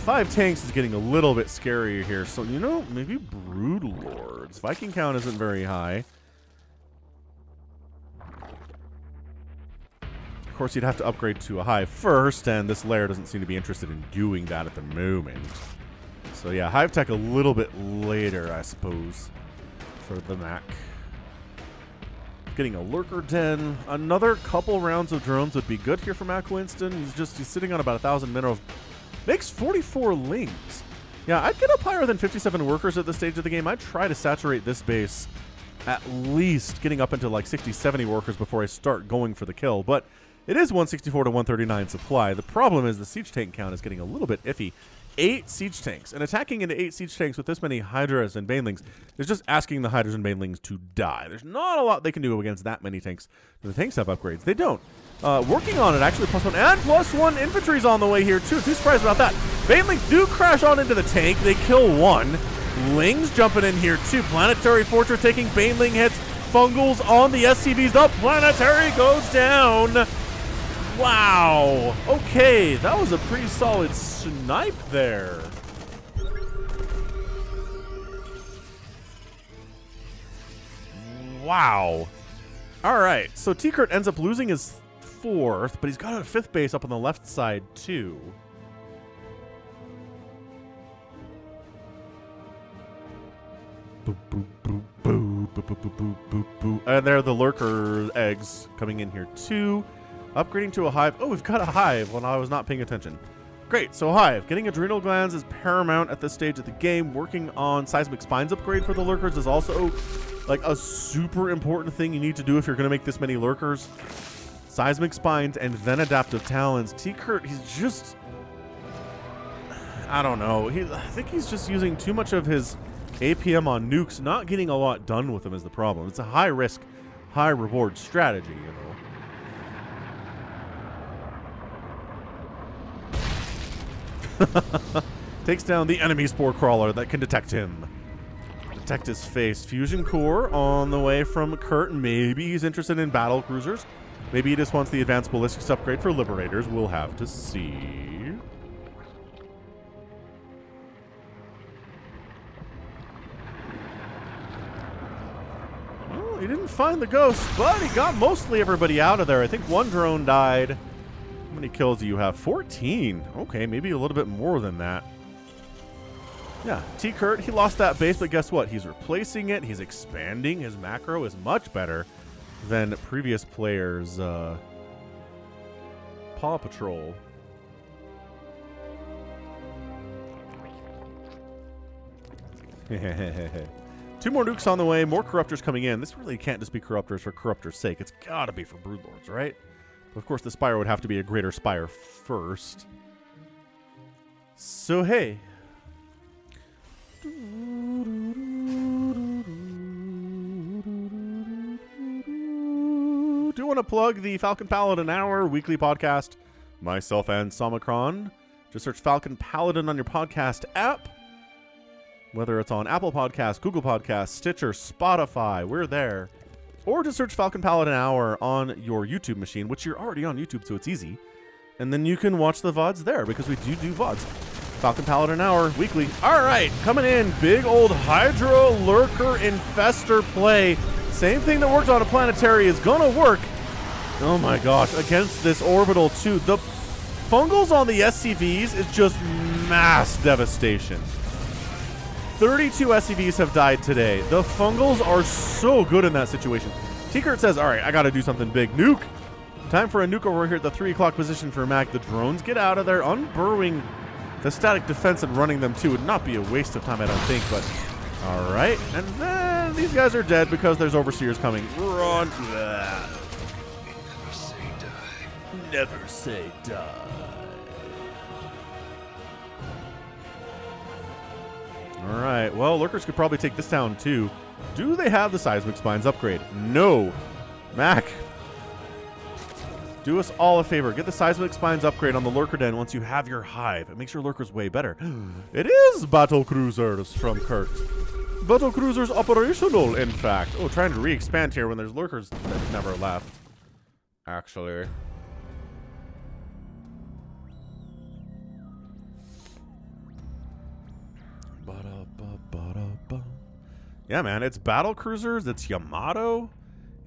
5 tanks is getting a little bit scarier here. So, you know, maybe Brood Lords. Viking count isn't very high. Of course, you'd have to upgrade to a hive first, and this lair doesn't seem to be interested in doing that at the moment. So, yeah, hive tech a little bit later, I suppose, for the Mack. Getting a lurker den. Another couple rounds of drones would be good here for MackWinston. He's sitting on about 1,000 minerals. Makes 44 lings. Yeah, I'd get up higher than 57 workers at this stage of the game. I'd try to saturate this base at least getting up into like 60, 70 workers before I start going for the kill. But it is 164 to 139 supply. The problem is the siege tank count is getting a little bit iffy. 8 siege tanks. And attacking into 8 siege tanks with this many Hydras and Banelings is just asking the Hydras and Banelings to die. There's not a lot they can do against that many tanks. Do the tanks have upgrades? They don't. Working on it, actually, +1 and +1 infantry's on the way here, too. Too surprised about that. Banelings do crash on into the tank. They kill one. Lings jumping in here, too. Planetary Fortress taking Baneling hits. Fungals on the SCVs. The Planetary goes down. Wow. Okay, that was a pretty solid snipe there. Wow. All right, so T-Kurt ends up losing his 4th, but he's got a 5th base up on the left side, too. Boop, boop, boop, boop, boop, boop, boop, boop, boop. And there are the lurker eggs coming in here, too. Upgrading to a hive. Oh, we've got a hive when I was not paying attention. Great, so hive. Getting adrenal glands is paramount at this stage of the game. Working on seismic spines upgrade for the lurkers is also like a super important thing you need to do if you're going to make this many lurkers. Seismic spines and then adaptive talons. T-Kurt, he's just, I don't know. I think he's just using too much of his APM on nukes. Not getting a lot done with them is the problem. It's a high risk, high reward strategy, you know. Takes down the enemy spore crawler that can detect him. Detect his face. Fusion core on the way from Kurt. Maybe he's interested in battle cruisers. Maybe he just wants the advanced ballistics upgrade for liberators. We'll have to see. didn't find the ghost, but he got mostly everybody out of there. I think one drone died. How many kills do you have? 14. Okay, maybe a little bit more than that. Yeah, T-Kurt, he lost that base, but guess what? He's replacing it. He's expanding. His macro is much better than previous players' Paw Patrol. Two more nukes on the way, more corruptors coming in. This really can't just be corruptors for corruptors' sake. It's gotta be for broodlords, right? But of course, the spire would have to be a greater spire first. So, hey. Do you want to plug the Falcon Paladin Hour weekly podcast? Myself and Somicron. Just search Falcon Paladin on your podcast app. Whether it's on Apple Podcasts, Google Podcasts, Stitcher, Spotify, we're there. Or just search Falcon Paladin Hour on your YouTube machine, which you're already on YouTube, so it's easy. And then you can watch the VODs there, because we do VODs. Falcon Paladin Hour, weekly. All right, coming in, big old Hydra Lurker Infester play. Same thing that worked on a planetary is going to work. Oh my gosh, against this orbital too. The fungals on the SCVs is just mass devastation. 32 SCVs have died today. The fungals are so good in that situation. T-Kurt says, all right, I got to do something big. Nuke. Time for a nuke over here at the 3 o'clock position for Mack. The drones get out of there, unburrowing the static defense and running them too. Would not be a waste of time, I don't think, but all right. And then these guys are dead because there's overseers coming. Run. Never say die. Never say die. All right, well, Lurkers could probably take this down too. Do they have the seismic spines upgrade? No. Mack, do us all a favor. Get the seismic spines upgrade on the Lurker Den once you have your hive. It makes your Lurkers way better. It is battle cruisers from Kurt. Battle cruisers operational, in fact. Oh, trying to re-expand here when there's Lurkers that never left. Actually. Yeah, man, it's battle cruisers, it's Yamato.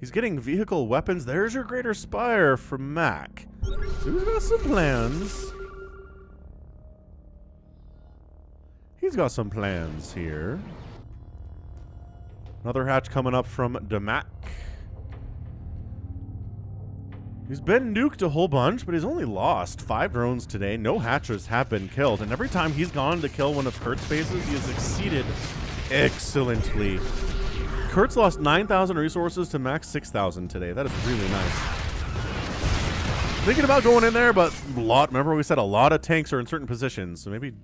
He's getting vehicle weapons. There's your greater spire from Mack. So he's got some plans. He's got some plans here. Another hatch coming up from the Mack. He's been nuked a whole bunch, but he's only lost 5 drones today. No hatchers have been killed, and every time he's gone to kill one of Kurt's bases, he has succeeded excellently. Kurt's lost 9,000 resources to Max 6,000 today. That is really nice. Thinking about going in there, but remember we said a lot of tanks are in certain positions, so maybe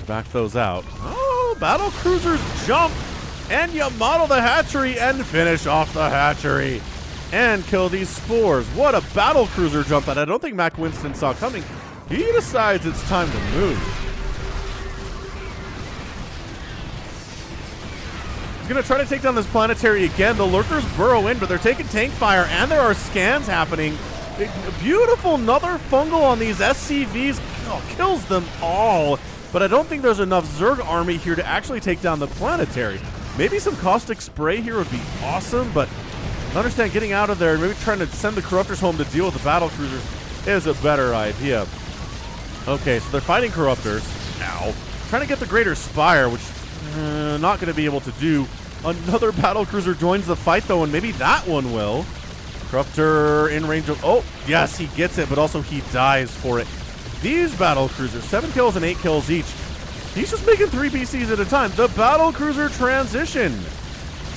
back those out. Oh, battle cruisers jump, and Yamato the hatchery, and finish off the hatchery, and kill these spores. What a battle cruiser jump that I don't think MackWinston saw coming. He decides it's time to move. He's going to try to take down this planetary again. The Lurkers burrow in, but they're taking tank fire, and there are scans happening. Beautiful, another fungal on these SCVs. Oh, kills them all. But I don't think there's enough Zerg army here to actually take down the planetary. Maybe some caustic spray here would be awesome, but I understand getting out of there and maybe trying to send the corruptors home to deal with the battle cruisers is a better idea. Okay, so they're fighting corruptors. Ow. Trying to get the greater spire, which not going to be able to do. Another battle cruiser joins the fight, though, and maybe that one will. Corruptor in range of... Oh, yes, he gets it, but also he dies for it. These battle cruisers, 7 kills and 8 kills each. He's just making 3 PCs at a time. The battle cruiser transition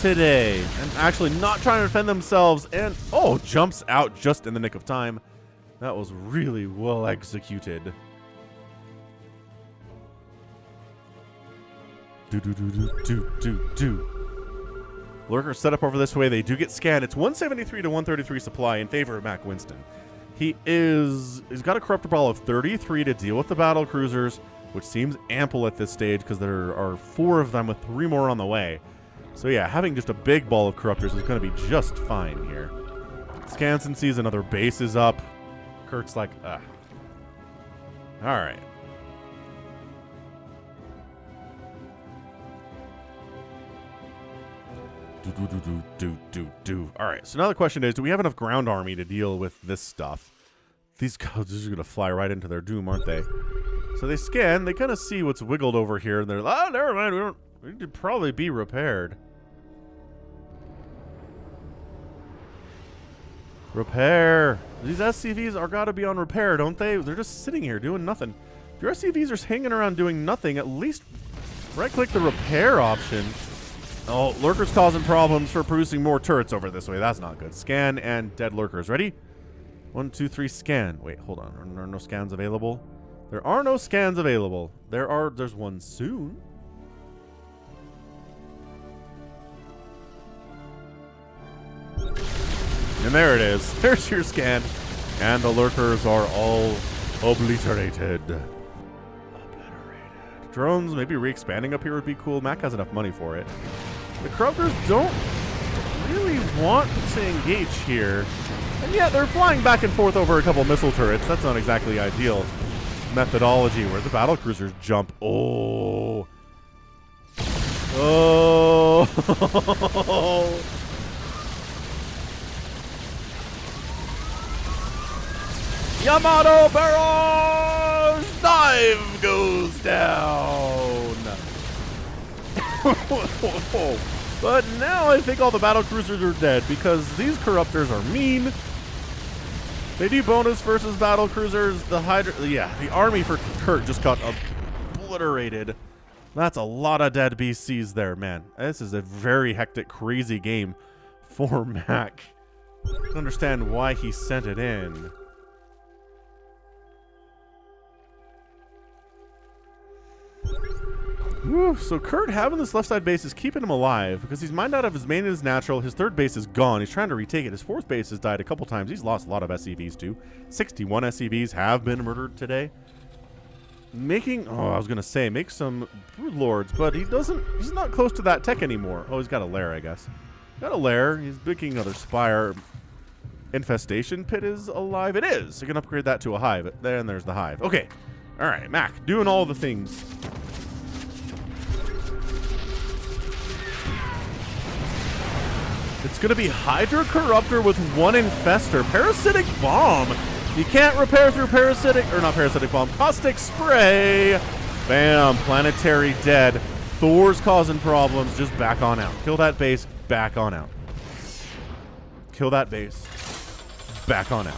today. And actually not trying to defend themselves. And, oh, jumps out just in the nick of time. That was really well executed. Lurker set up over this way. They do get scanned. It's 173 to 133 supply in favor of MackWinston. He's got a corruptor ball of 33 to deal with the battle cruisers, which seems ample at this stage because there are 4 of them with 3 more on the way. So yeah, having just a big ball of corruptors is going to be just fine here. Scanson sees another base is up. Kurt's like, ugh. All right. All right, so now the question is, do we have enough ground army to deal with this stuff? These guys are going to fly right into their doom, aren't they? So they scan, they kind of see what's wiggled over here, and they're like, oh, never mind, we need to probably be repaired. Repair. These SCVs are got to be on repair, don't they? They're just sitting here doing nothing. If your SCVs are hanging around doing nothing, at least right-click the repair option. Oh, lurkers causing problems for producing more turrets over this way. That's not good. Scan and dead lurkers. Ready? 1, 2, 3, scan. Wait, hold on. Are there no scans available? There are no scans available. There's one soon. And there it is. There's your scan. And the lurkers are all obliterated. Drones, maybe re-expanding up here would be cool. Mack has enough money for it. The corruptors don't really want to engage here. And yet they're flying back and forth over a couple missile turrets. That's not exactly ideal methodology where the battle cruisers jump. Oh. Oh. Yamato barrage! Dive goes down. But now I think all the battle cruisers are dead because these corruptors are mean. They do bonus versus battle cruisers. The army for Kurt just got obliterated. That's a lot of dead BCs there, man. This is a very hectic, crazy game for Mack. I don't understand why he sent it in. Woo, so Kurt having this left side base is keeping him alive because he's mined out of his main and his natural. His third base is gone. He's trying to retake it. His fourth base has died a couple times. He's lost a lot of SCVs too. 61 SCVs have been murdered today. Make some brood lords, but he's not close to that tech anymore. Oh, he's got a lair, I guess. Got a lair. He's making another spire. Infestation pit is alive. It is. You can upgrade that to a hive. There, and there's the hive. Okay. All right, Mack, doing all the things. It's going to be Hydra Corruptor with one Infester. Parasitic Bomb. You can't repair through Caustic Spray. Bam. Planetary dead. Thor's causing problems. Just back on out. Kill that base. Back on out. Kill that base. Back on out.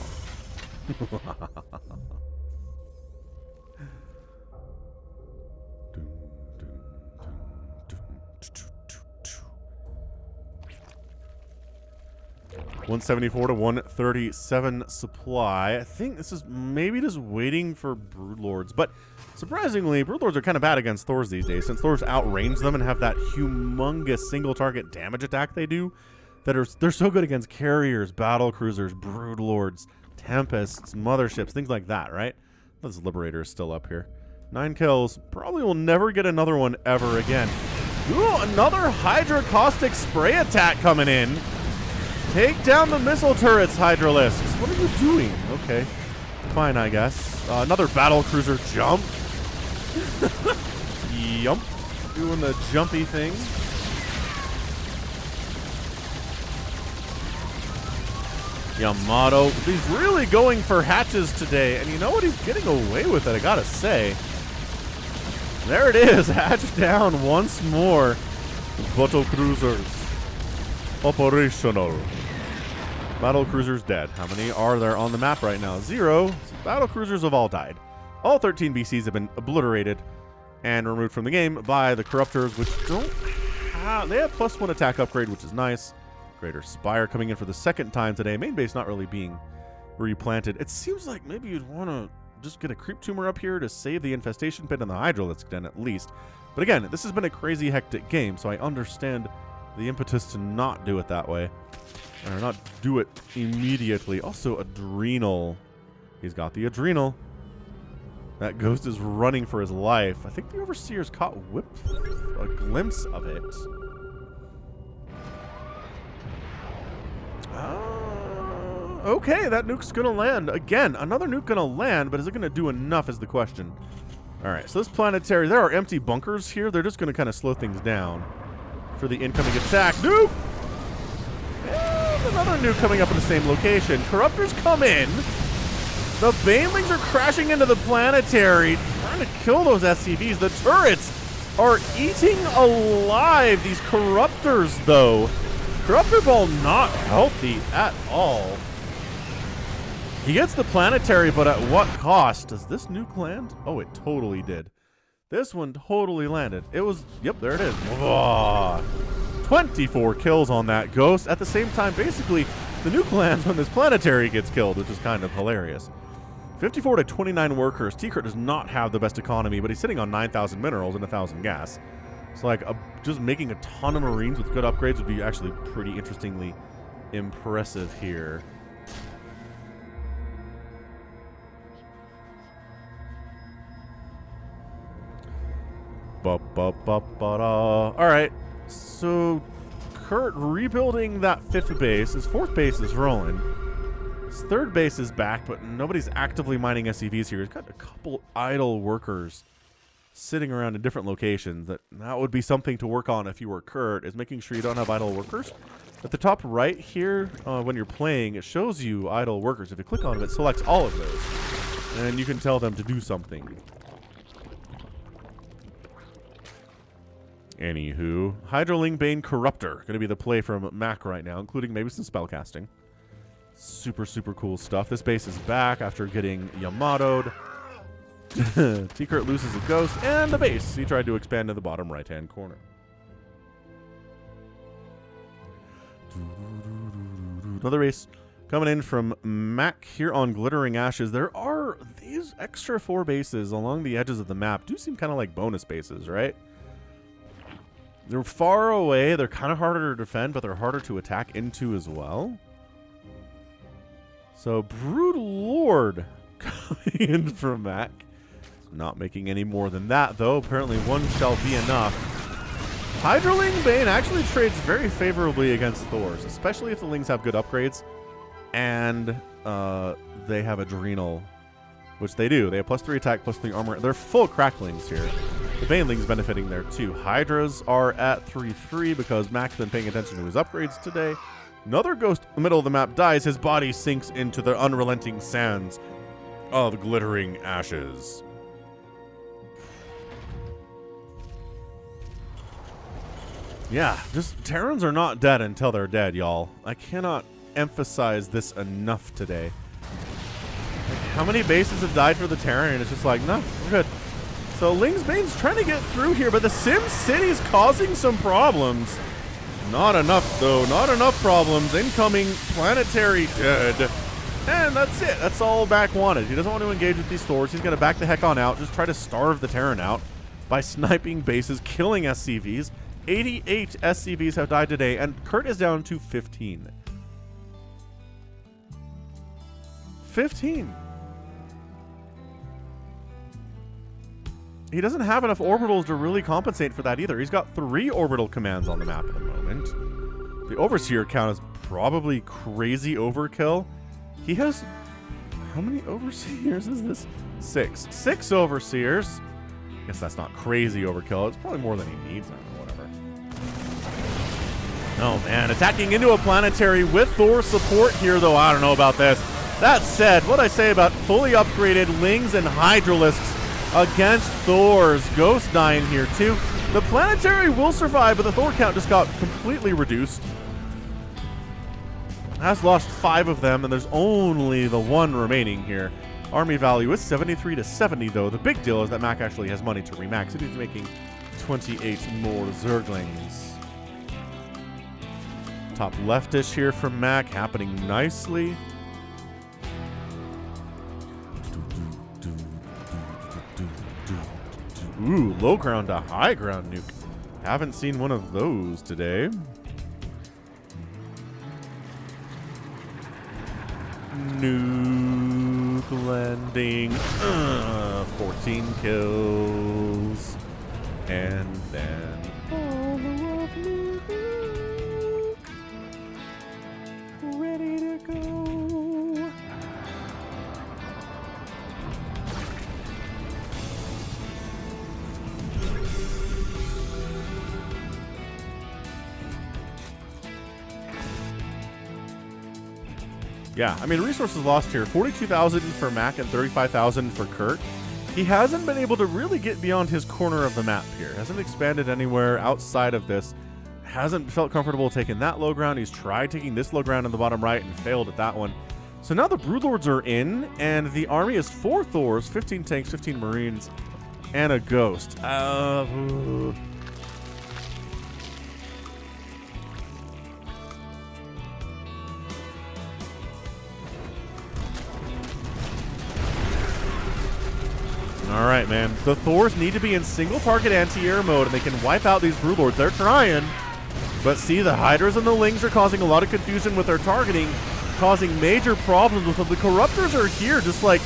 174 to 137 supply. I think this is maybe just waiting for Broodlords. But surprisingly, Broodlords are kind of bad against Thors these days, since Thors outrange them and have that humongous single target damage attack they do. They're so good against carriers, battle cruisers, Broodlords, Tempests, motherships, things like that, right? This Liberator is still up here. 9 kills. Probably will never get another one ever again. Ooh, another Hydra Caustic Spray attack coming in. Take down the missile turrets, Hydralisks. What are you doing? Okay. Fine, I guess. Another battle cruiser jump. Yump. Doing the jumpy thing. Yamato. He's really going for hatches today. And you know what? He's getting away with it, I gotta say. There it is. Hatch down once more. Battle cruisers. Operational. Battle cruisers dead. How many are there on the map right now? 0. So battle cruisers have all died. All 13 BCs have been obliterated and removed from the game by the corruptors, which don't have... They have +1 attack upgrade, which is nice. Greater Spire coming in for the second time today. Main base not really being replanted. It seems like maybe you'd want to just get a creep tumor up here to save the infestation pit and the Hydralisk den at least. But again, this has been a crazy hectic game, so I understand the impetus to not do it that way. Or not do it immediately. Also, Adrenal. He's got the Adrenal. That ghost is running for his life. I think the Overseer's caught a glimpse of it. Okay, that nuke's going to land. Again, another nuke going to land, but is it going to do enough is the question. All right, so this planetary, there are empty bunkers here. They're just going to kind of slow things down for the incoming attack. Nuke! another nuke coming up in the same location. Corruptors come in. The Banelings are crashing into the planetary, trying to kill those SCVs. The turrets are eating alive these Corruptors, though. Corruptor Ball not healthy at all. He gets the planetary, but at what cost? Does this nuke land? Oh, it totally did. This one totally landed. It was, yep, there it is. Whoa. 24 kills on that Ghost. At the same time, basically, the nuke lands when this planetary gets killed, which is kind of hilarious. 54 to 29 workers. T-Curt does not have the best economy, but he's sitting on 9,000 minerals and 1,000 gas. So, like, just making a ton of Marines with good upgrades would be actually pretty interestingly impressive here. All right, so Kurt rebuilding that 5th base. His 4th base is rolling. His 3rd base is back, but nobody's actively mining SCVs here. He's got a couple idle workers sitting around in different locations. That would be something to work on if you were Kurt, is making sure you don't have idle workers. At the top right here, when you're playing, it shows you idle workers. If you click on them, it selects all of those, and you can tell them to do something. Anywho, Hydroling Bane Corruptor, going to be the play from Mack right now, including maybe some spellcasting. Super, super cool stuff. This base is back after getting Yamato'd. T-Curt loses a Ghost, and the base. He tried to expand to the bottom right-hand corner. Another base coming in from Mack here on Glittering Ashes. There are these extra 4 bases along the edges of the map. Do seem kind of like bonus bases, right? They're far away. They're kind of harder to defend, but they're harder to attack into as well. So, Brood Lord coming in from Mack. Not making any more than that, though. Apparently, 1 shall be enough. Hydroling Bane actually trades very favorably against Thors, especially if the Lings have good upgrades and they have Adrenal, which they do. They have +3 attack, +3 armor. They're full cracklings here. The Banelings benefiting there too. Hydras are at 3-3 because Mack's been paying attention to his upgrades today. Another Ghost in the middle of the map dies. His body sinks into the unrelenting sands of Glittering Ashes. Yeah, just Terrans are not dead until they're dead, y'all. I cannot emphasize this enough today. Like, how many bases have died for the Terran? And it's just like, no, we're good. So Lingsbane's trying to get through here, but the Sim City's causing some problems. Not enough, though. Not enough problems. Incoming planetary dead. And that's it. That's all Mack wanted. He doesn't want to engage with these Thors. He's going to back the heck on out. Just try to starve the Terran out by sniping bases, killing SCVs. 88 SCVs have died today, and Kurt is down to 15. 15. He doesn't have enough orbitals to really compensate for that either. He's got 3 orbital commands on the map at the moment. The Overseer count is probably crazy overkill. He has... how many Overseers is this? 6. 6 Overseers. I guess that's not crazy overkill. It's probably more than he needs. I don't know, whatever. Oh, man. Attacking into a planetary with Thor support here, though. I don't know about this. That said, what I say about fully upgraded Lings and Hydralisks against Thors. Ghost dying here too. The planetary will survive, but the Thor count just got completely reduced. Has lost 5 of them, and there's only the 1 remaining here. Army value is 73 to 70, though. The big deal is that Mack actually has money to remax it. He's making 28 more Zerglings. Top leftish here from Mack, happening nicely. Ooh, low ground to high ground nuke. Haven't seen one of those today. Nuke landing. 14 kills. And then follow up nuke. Ready to go. Yeah, I mean, resources lost here. 42,000 for Mack and 35,000 for Kurt. He hasn't been able to really get beyond his corner of the map here. Hasn't expanded anywhere outside of this. Hasn't felt comfortable taking that low ground. He's tried taking this low ground in the bottom right and failed at that one. So now the Broodlords are in, and the army is 4 Thors, 15 tanks, 15 Marines, and a Ghost. All right, man. The Thors need to be in single target anti-air mode, and they can wipe out these Broodlords. They're trying. But see, the Hydras and the Lings are causing a lot of confusion with their targeting, causing major problems with them. The Corruptors are here just like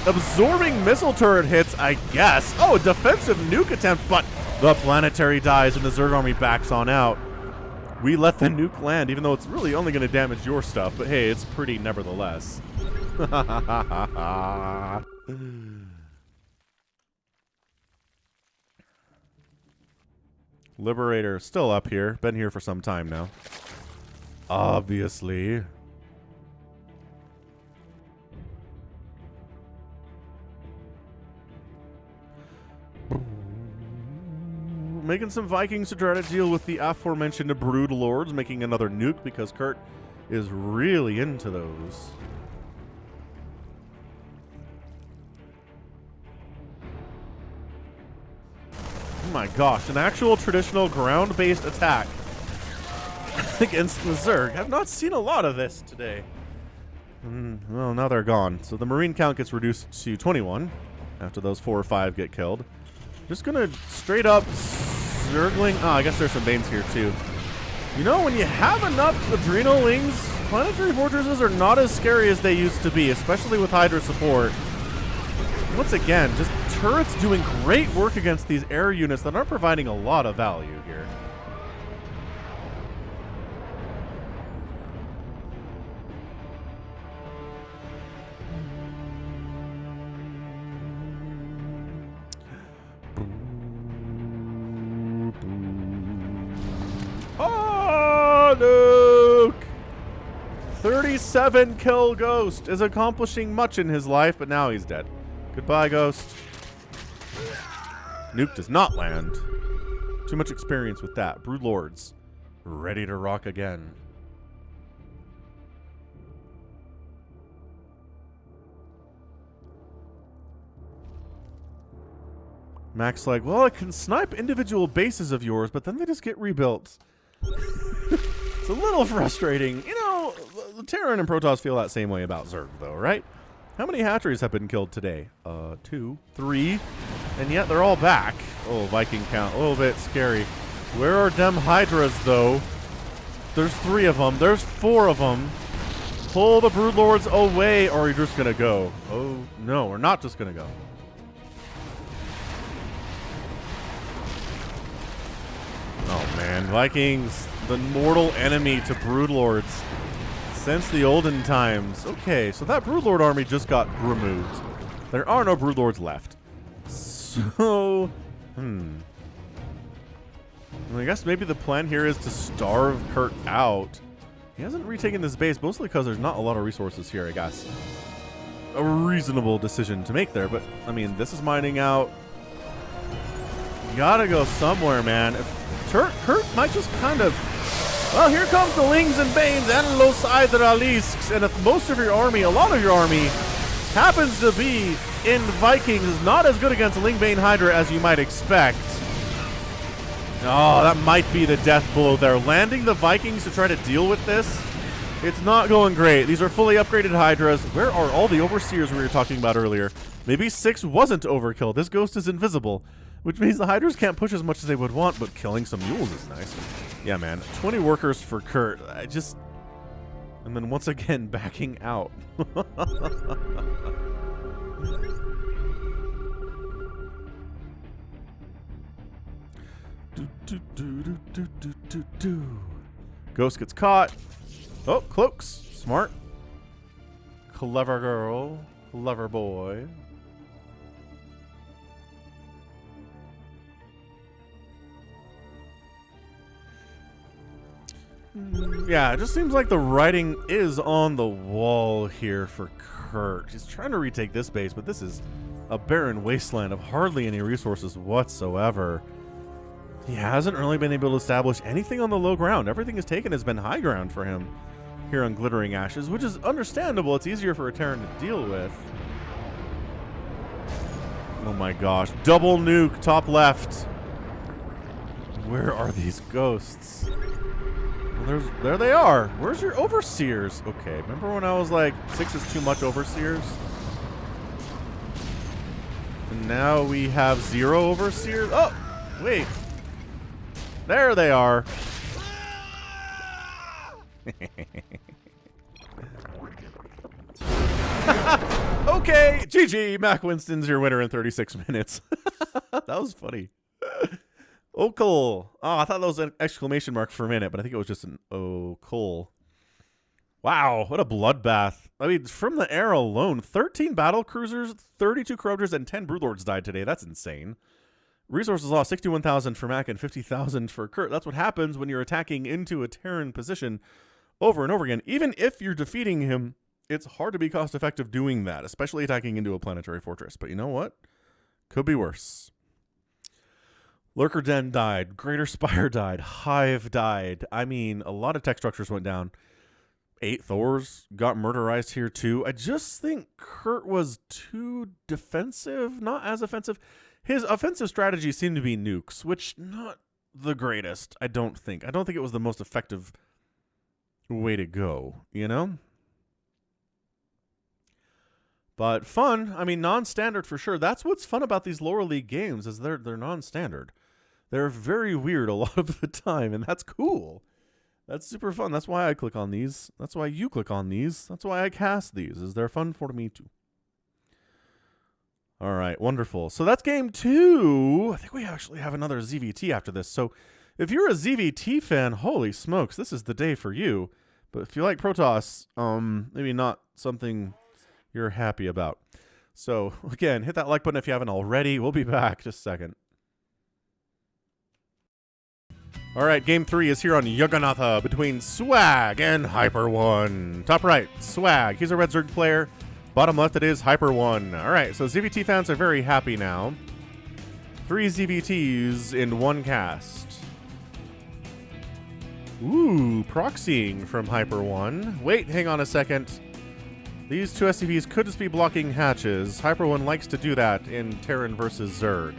absorbing missile turret hits, I guess. Oh, a defensive nuke attempt, but the Planetary dies and the Zerg army backs on out. We let the nuke land, even though it's really only going to damage your stuff. But hey, it's pretty nevertheless. Liberator still up here. Been here for some time now. Obviously. Making some Vikings to try to deal with the aforementioned Broodlords, making another nuke because Kurt is really into those. Oh my gosh, an actual traditional ground-based attack against the Zerg. I've not seen a lot of this today. Well, now they're gone. So the Marine count gets reduced to 21 after those 4 or 5 get killed. Just gonna straight up Zergling. Oh, I guess there's some Banes here too. You know, when you have enough Adrenalings, Planetary Fortresses are not as scary as they used to be, especially with Hydra support. Once again, just turrets doing great work against these air units that aren't providing a lot of value here. Oh, nuke! 37 kill Ghost is accomplishing much in his life, but now he's dead. Goodbye, Ghost. Nuke does not land. Too much experience with that. Broodlords, ready to rock again. Mack's like, well, I can snipe individual bases of yours, but then they just get rebuilt. It's a little frustrating. You know, the Terran and Protoss feel that same way about Zerg, though, right? How many hatcheries have been killed today? 2, 3, and yet they're all back. Oh, Viking count, a little bit scary. Where are them Hydras, though? There's 3 of them. There's 4 of them. Pull the Broodlords away, or you're just gonna go. Oh, no, we're not just gonna go. Oh, man, Vikings, the mortal enemy to Broodlords. Since the olden times. Okay, so that Broodlord army just got removed. There are no Broodlords left. So, I guess maybe the plan here is to starve Kurt out. He hasn't retaken this base, mostly because there's not a lot of resources here, I guess. A reasonable decision to make there, but, I mean, this is mining out. You gotta go somewhere, man. Kurt might just kind of... Well, here comes the Lings and Banes and Los Hydralisks, and if most of your army, a lot of your army, happens to be in Vikings, is not as good against Ling Bane Hydra as you might expect. Oh, that might be the death blow there. Landing the Vikings to try to deal with this, it's not going great. These are fully upgraded Hydras. Where are all the Overseers we were talking about earlier? Maybe 6 wasn't overkill. This Ghost is invisible, which means the Hydras can't push as much as they would want, but killing some mules is nice. Yeah, man. 20 workers for Kurt. And then once again, backing out. Ghost gets caught. Oh, cloaks. Smart. Clever girl. Clever boy. Yeah, it just seems like the writing is on the wall here for Kurt. He's trying to retake this base, but this is a barren wasteland of hardly any resources whatsoever. He hasn't really been able to establish anything on the low ground. Everything he's taken has been high ground for him here on Glittering Ashes, which is understandable. It's easier for a Terran to deal with. Oh my gosh. Double nuke, top left. Where are these ghosts? Well, there they are. Where's your overseers? Okay, remember when I was like, 6 is too much overseers? And now we have 0 overseers. Oh, wait. There they are. Okay, GG. MackWinston's your winner in 36 minutes. That was funny. Oh, cool. Oh, I thought that was an exclamation mark for a minute, but I think it was just an oh, cool. Wow, what a bloodbath. I mean, from the air alone, 13 battle cruisers, 32 corruptors, and 10 broodlords died today. That's insane. Resources lost 61,000 for Mack and 50,000 for Kurt. That's what happens when you're attacking into a Terran position over and over again. Even if you're defeating him, it's hard to be cost effective doing that, especially attacking into a planetary fortress. But you know what? Could be worse. Lurker Den died. Greater Spire died. Hive died. I mean, a lot of tech structures went down. 8 Thors got murderized here too. I just think Kurt was too defensive, not as offensive. His offensive strategy seemed to be nukes, which not the greatest, I don't think. I don't think it was the most effective way to go, you know? But fun. I mean, non-standard for sure. That's what's fun about these lower league games is they're non-standard. They're very weird a lot of the time, and that's cool. That's super fun. That's why I click on these. That's why you click on these. That's why I cast these, is they're fun for me too. All right, wonderful. So that's game 2. I think we actually have another ZVT after this. So if you're a ZVT fan, holy smokes, this is the day for you. But if you like Protoss, maybe not something you're happy about. So again, hit that like button if you haven't already. We'll be back just a second. All right, game 3 is here on Juggernaut between Swag and HyperONE. Top right, Swag. He's a Red Zerg player. Bottom left, it is HyperONE. All right, so ZVT fans are very happy now. 3 ZVTs in 1 cast. Ooh, proxying from HyperONE. Wait, hang on a second. These 2 SCVs could just be blocking hatches. HyperONE likes to do that in Terran versus Zerg.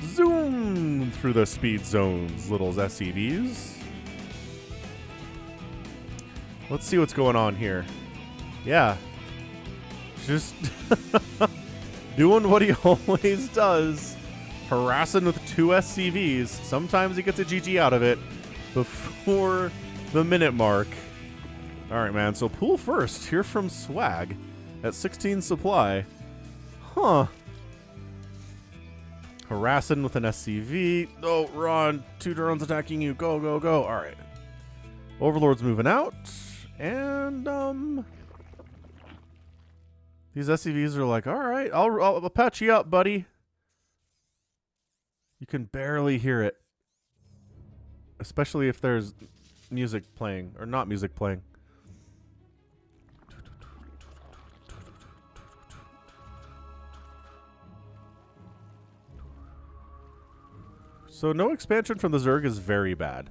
Zoom through the speed zones, little SCVs. Let's see what's going on here. Yeah. Just doing what he always does. Harassing with 2 SCVs. Sometimes he gets a GG out of it before the minute mark. All right, man. So pool first here from Swag at 16 supply. Huh. Harassing with an SCV. Oh, run. 2 drones attacking you. Go, go, go. All right. Overlord's moving out. And, these SCVs are like, all right, I'll patch you up, buddy. You can barely hear it. Especially if there's music playing, or not music playing. So no expansion from the Zerg is very bad.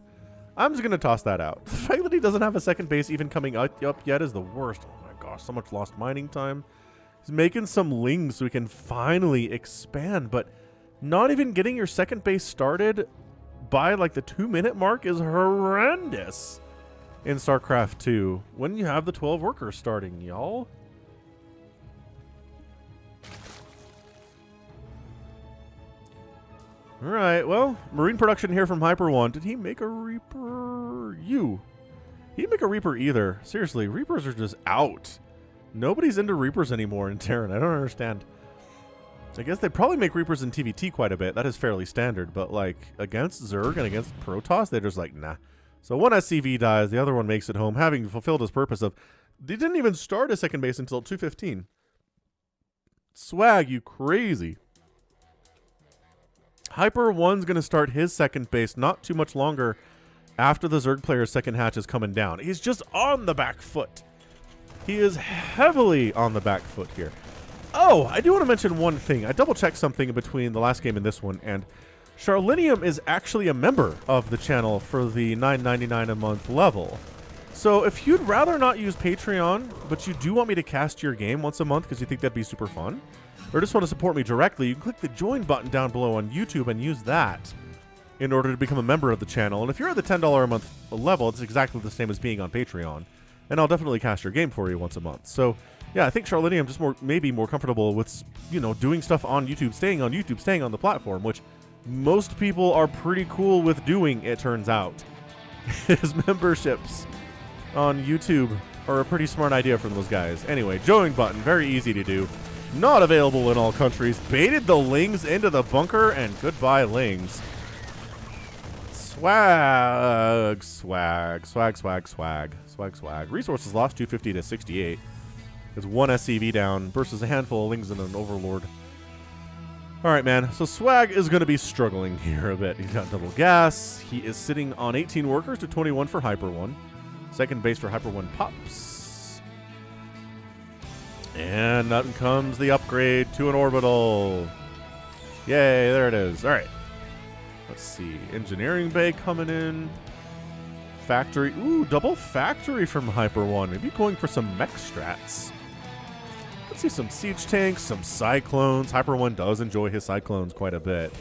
I'm just going to toss that out. The fact that he doesn't have a second base even coming up yet is the worst. Oh my gosh, so much lost mining time. He's making some lings so we can finally expand, but not even getting your second base started by like the 2-minute mark is horrendous in StarCraft 2 when you have the 12 workers starting, y'all. All right, well, Marine production here from HyperONE. Did he make a Reaper? He didn't make a Reaper either. Seriously, Reapers are just out. Nobody's into Reapers anymore in Terran. I don't understand. I guess they probably make Reapers in TVT quite a bit. That is fairly standard. But, like, against Zerg and against Protoss, they're just like, nah. So one SCV dies. The other one makes it home, having fulfilled his purpose of... They didn't even start a second base until 2:15. Swag, you crazy. HyperONE's going to start his second base not too much longer after the Zerg player's second hatch is coming down. He's just on the back foot. He is heavily on the back foot here. Oh, I do want to mention one thing. I double-checked something between the last game and this one, and Charlinium is actually a member of the channel for the $9.99 a month level. So if you'd rather not use Patreon, but you do want me to cast your game once a month because you think that'd be super fun, or just want to support me directly, you can click the join button down below on YouTube and use that in order to become a member of the channel. And if you're at the $10 a month level, it's exactly the same as being on Patreon. And I'll definitely cast your game for you once a month. So yeah, I think Charlinium just maybe more comfortable with, you know, doing stuff on YouTube, staying on the platform, which most people are pretty cool with doing, it turns out. His memberships on YouTube are a pretty smart idea from those guys. Anyway, join button, very easy to do. Not available in all countries. Baited the Lings into the bunker, and goodbye, Lings. Swag. Resources lost 250 to 68. There's one SCV down versus a handful of Lings and an Overlord. All right, man. So Swag is going to be struggling here a bit. He's got double gas. He is sitting on 18 workers to 21 for HyperONE. Second base for HyperONE pops. And out comes the upgrade to an orbital. Yay, there it is. All right. Let's see. Engineering bay coming in. Factory. Ooh, double factory from HyperONE. Maybe going for some mech strats. Let's see some siege tanks, some cyclones. HyperONE does enjoy his cyclones quite a bit.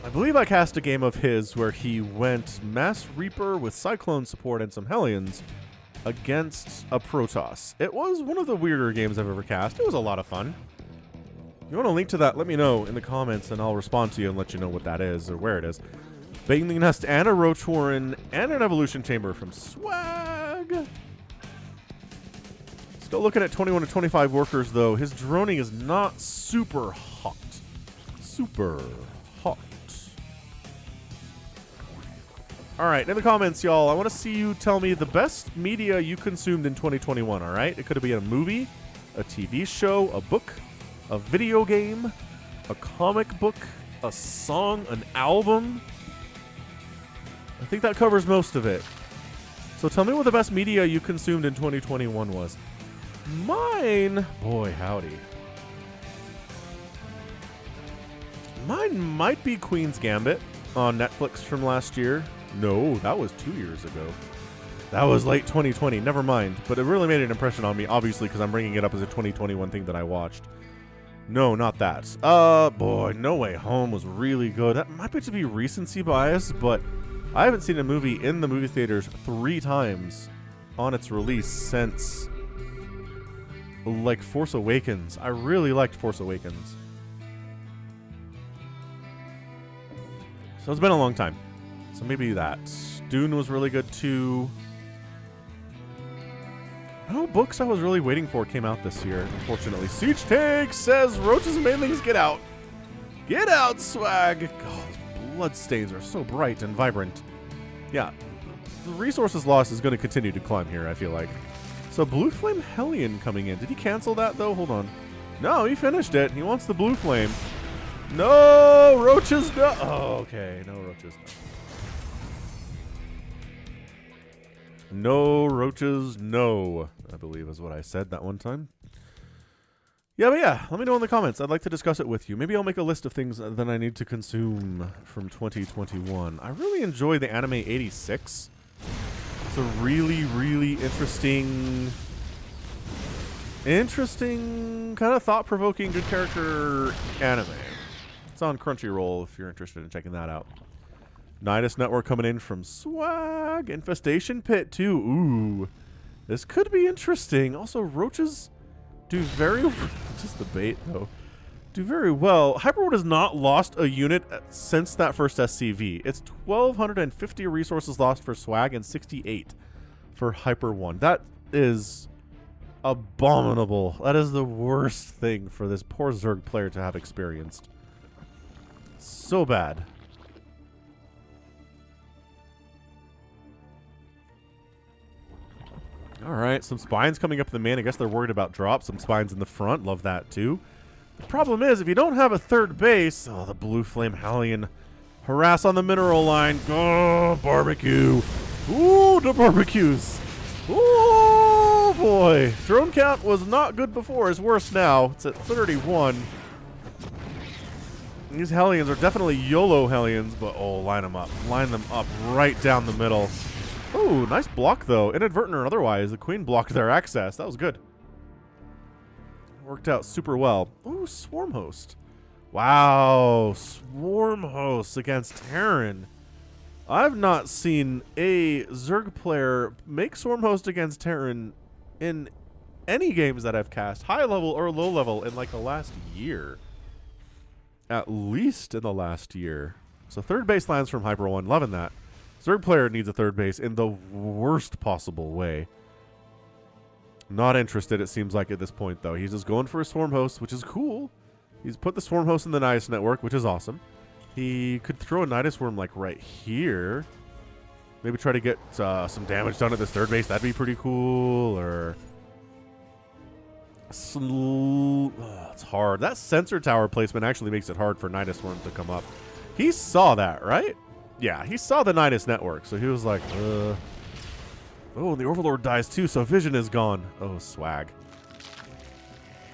I believe I cast a game of his where he went Mass Reaper with Cyclone support and some Hellions against a Protoss. It was one of the weirder games I've ever cast. It was a lot of fun. If you want a link to that, let me know in the comments and I'll respond to you and let you know what that is or where it is. Baneling Nest and a Roach Warren and an Evolution Chamber from Swag. Still looking at 21 to 25 workers though. His droning is not super hot. Super hot. Alright, in the comments, y'all, I want to see you tell me the best media you consumed in 2021, alright? It could be a movie, a TV show, a book, a video game, a comic book, a song, an album. I think that covers most of it. So tell me what the best media you consumed in 2021 was. Mine, boy howdy. Mine might be Queen's Gambit on Netflix from last year. No, that was 2 years ago. That was late 2020. Never mind. But it really made an impression on me, obviously, because I'm bringing it up as a 2021 thing that I watched. No, not that. Boy, No Way Home was really good. That might just be recency bias, but I haven't seen a movie in the movie theaters 3 times on its release since, like, Force Awakens. I really liked Force Awakens. So it's been a long time. So maybe that. Dune was really good too. No books I was really waiting for came out this year, unfortunately. Siege Tank says Roaches and Manlings, get out. Get out, Swag. God, those bloodstains are so bright and vibrant. Yeah, the resources loss is going to continue to climb here, I feel like. So Blue Flame Hellion coming in. Did he cancel that though? Hold on. No, he finished it. He wants the Blue Flame. No, Roaches, no. Oh, okay, no Roaches, no. No roaches, no, I believe is what I said that one time. Yeah, but yeah, let me know in the comments. I'd like to discuss it with you. Maybe I'll make a list of things that I need to consume from 2021. I really enjoy the Anime 86. It's a really, really interesting, kind of thought-provoking, good character anime. It's on Crunchyroll if you're interested in checking that out. Nidus Network coming in from Swag. Infestation Pit, too. Ooh. This could be interesting. Also, roaches do very well. Just the bait, though. Do very well. HyperONE has not lost a unit since that first SCV. It's 1,250 resources lost for Swag and 68 for HyperONE. That is abominable. That is the worst thing for this poor Zerg player to have experienced. So bad. All right, some spines coming up the main. I guess they're worried about drops. Some spines in the front. Love that, too. The problem is, if you don't have a third base... Oh, the Blue Flame Hellion Harass on the mineral line. Go, barbecue. Ooh, the barbecues. Ooh, boy. Drone count was not good before. It's worse now. It's at 31. These Hellions are definitely YOLO Hellions, but oh, line them up. Line them up right down the middle. Ooh, nice block, though. Inadvertent or otherwise, the Queen blocked their access. That was good. Worked out super well. Ooh, Swarm Host. Wow, Swarm Host against Terran. I've not seen a Zerg player make Swarm Host against Terran in any games that I've cast, high level or low level, in like the last year. At least in the last year. So third base lands from HyperONE. Loving that. Zerg player needs a third base in the worst possible way. Not interested, it seems like, at this point, though. He's just going for a Swarm Host, which is cool. He's put the Swarm Host in the Nidus network, which is awesome. He could throw a Nidus Worm, like, right here. Maybe try to get some damage done at this third base. That'd be pretty cool. Or... it's hard. That sensor tower placement actually makes it hard for Nidus Worm to come up. He saw that, right? Yeah, he saw the Nidus network, so he was like, Oh, and the Overlord dies too, so vision is gone. Oh, swag.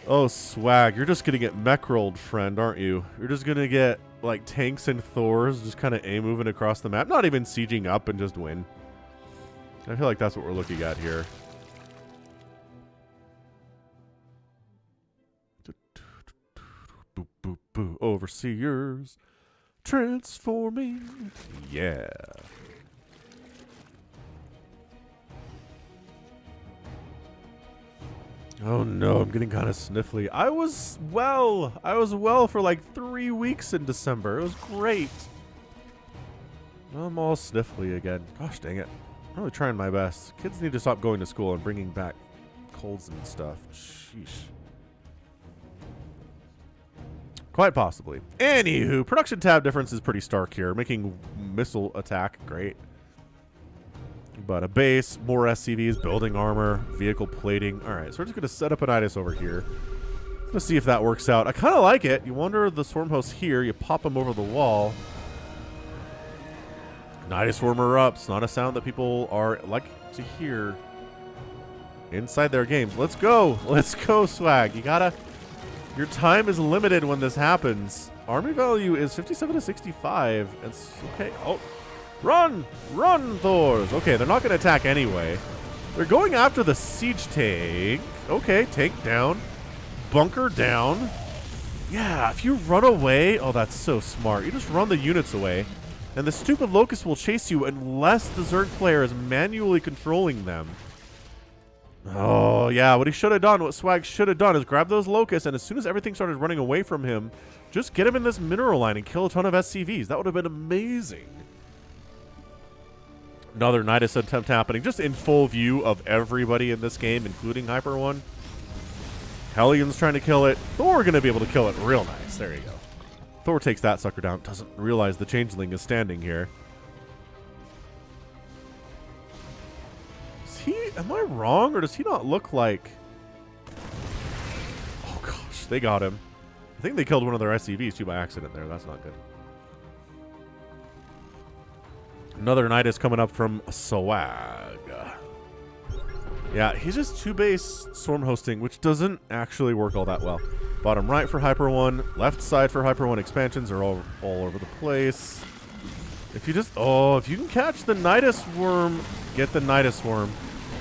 Oh, swag. You're just gonna get mech rolled, friend, aren't you? You're just gonna get, like, tanks and Thors just kind of moving across the map. Not even sieging up and just win. I feel like that's what we're looking at here. Boop, boop, boop. Overseers transforming. Yeah. Oh no, I'm getting kind of sniffly. I was well for like 3 weeks in December. It was great. I'm all sniffly again. Gosh dang it. I'm really trying my best. Kids need to stop going to school and bringing back colds and stuff. Sheesh. Quite possibly. Anywho, production tab difference is pretty stark here. Making missile attack, great. But a base, more SCVs, building armor, vehicle plating. All right, so we're just going to set up an Nidus over here. Let's see if that works out. I kind of like it. You wander the Swarm Host here. You pop them over the wall. Nidus Worm erupts. Not a sound that people are like to hear inside their games. Let's go. Let's go, swag. You gotta... Your time is limited when this happens. Army value is 57 to 65. It's okay. Oh, run! Run, Thors! Okay, they're not going to attack anyway. They're going after the siege tank. Okay, tank down. Bunker down. Yeah, if you run away... Oh, that's so smart. You just run the units away, and the stupid Locust will chase you unless the Zerg player is manually controlling them. Oh, yeah, what he should have done, what Swag should have done is grab those Locusts, and as soon as everything started running away from him, just get him in this mineral line and kill a ton of SCVs. That would have been amazing. Another Nidus attempt happening, just in full view of everybody in this game, including HyperONE. Hellions trying to kill it. Thor going to be able to kill it real nice. There you go. Thor takes that sucker down. Doesn't realize the Changeling is standing here. Am I wrong, or does he not look like... Oh, gosh, they got him. I think they killed one of their SCVs, too, by accident there. That's not good. Another Nidus coming up from Swag. Yeah, he's just 2-base Swarm Hosting, which doesn't actually work all that well. Bottom right for HyperONE. Left side for HyperONE expansions are all over the place. If you just... Oh, if you can catch the Nidus Worm, get the Nidus Worm.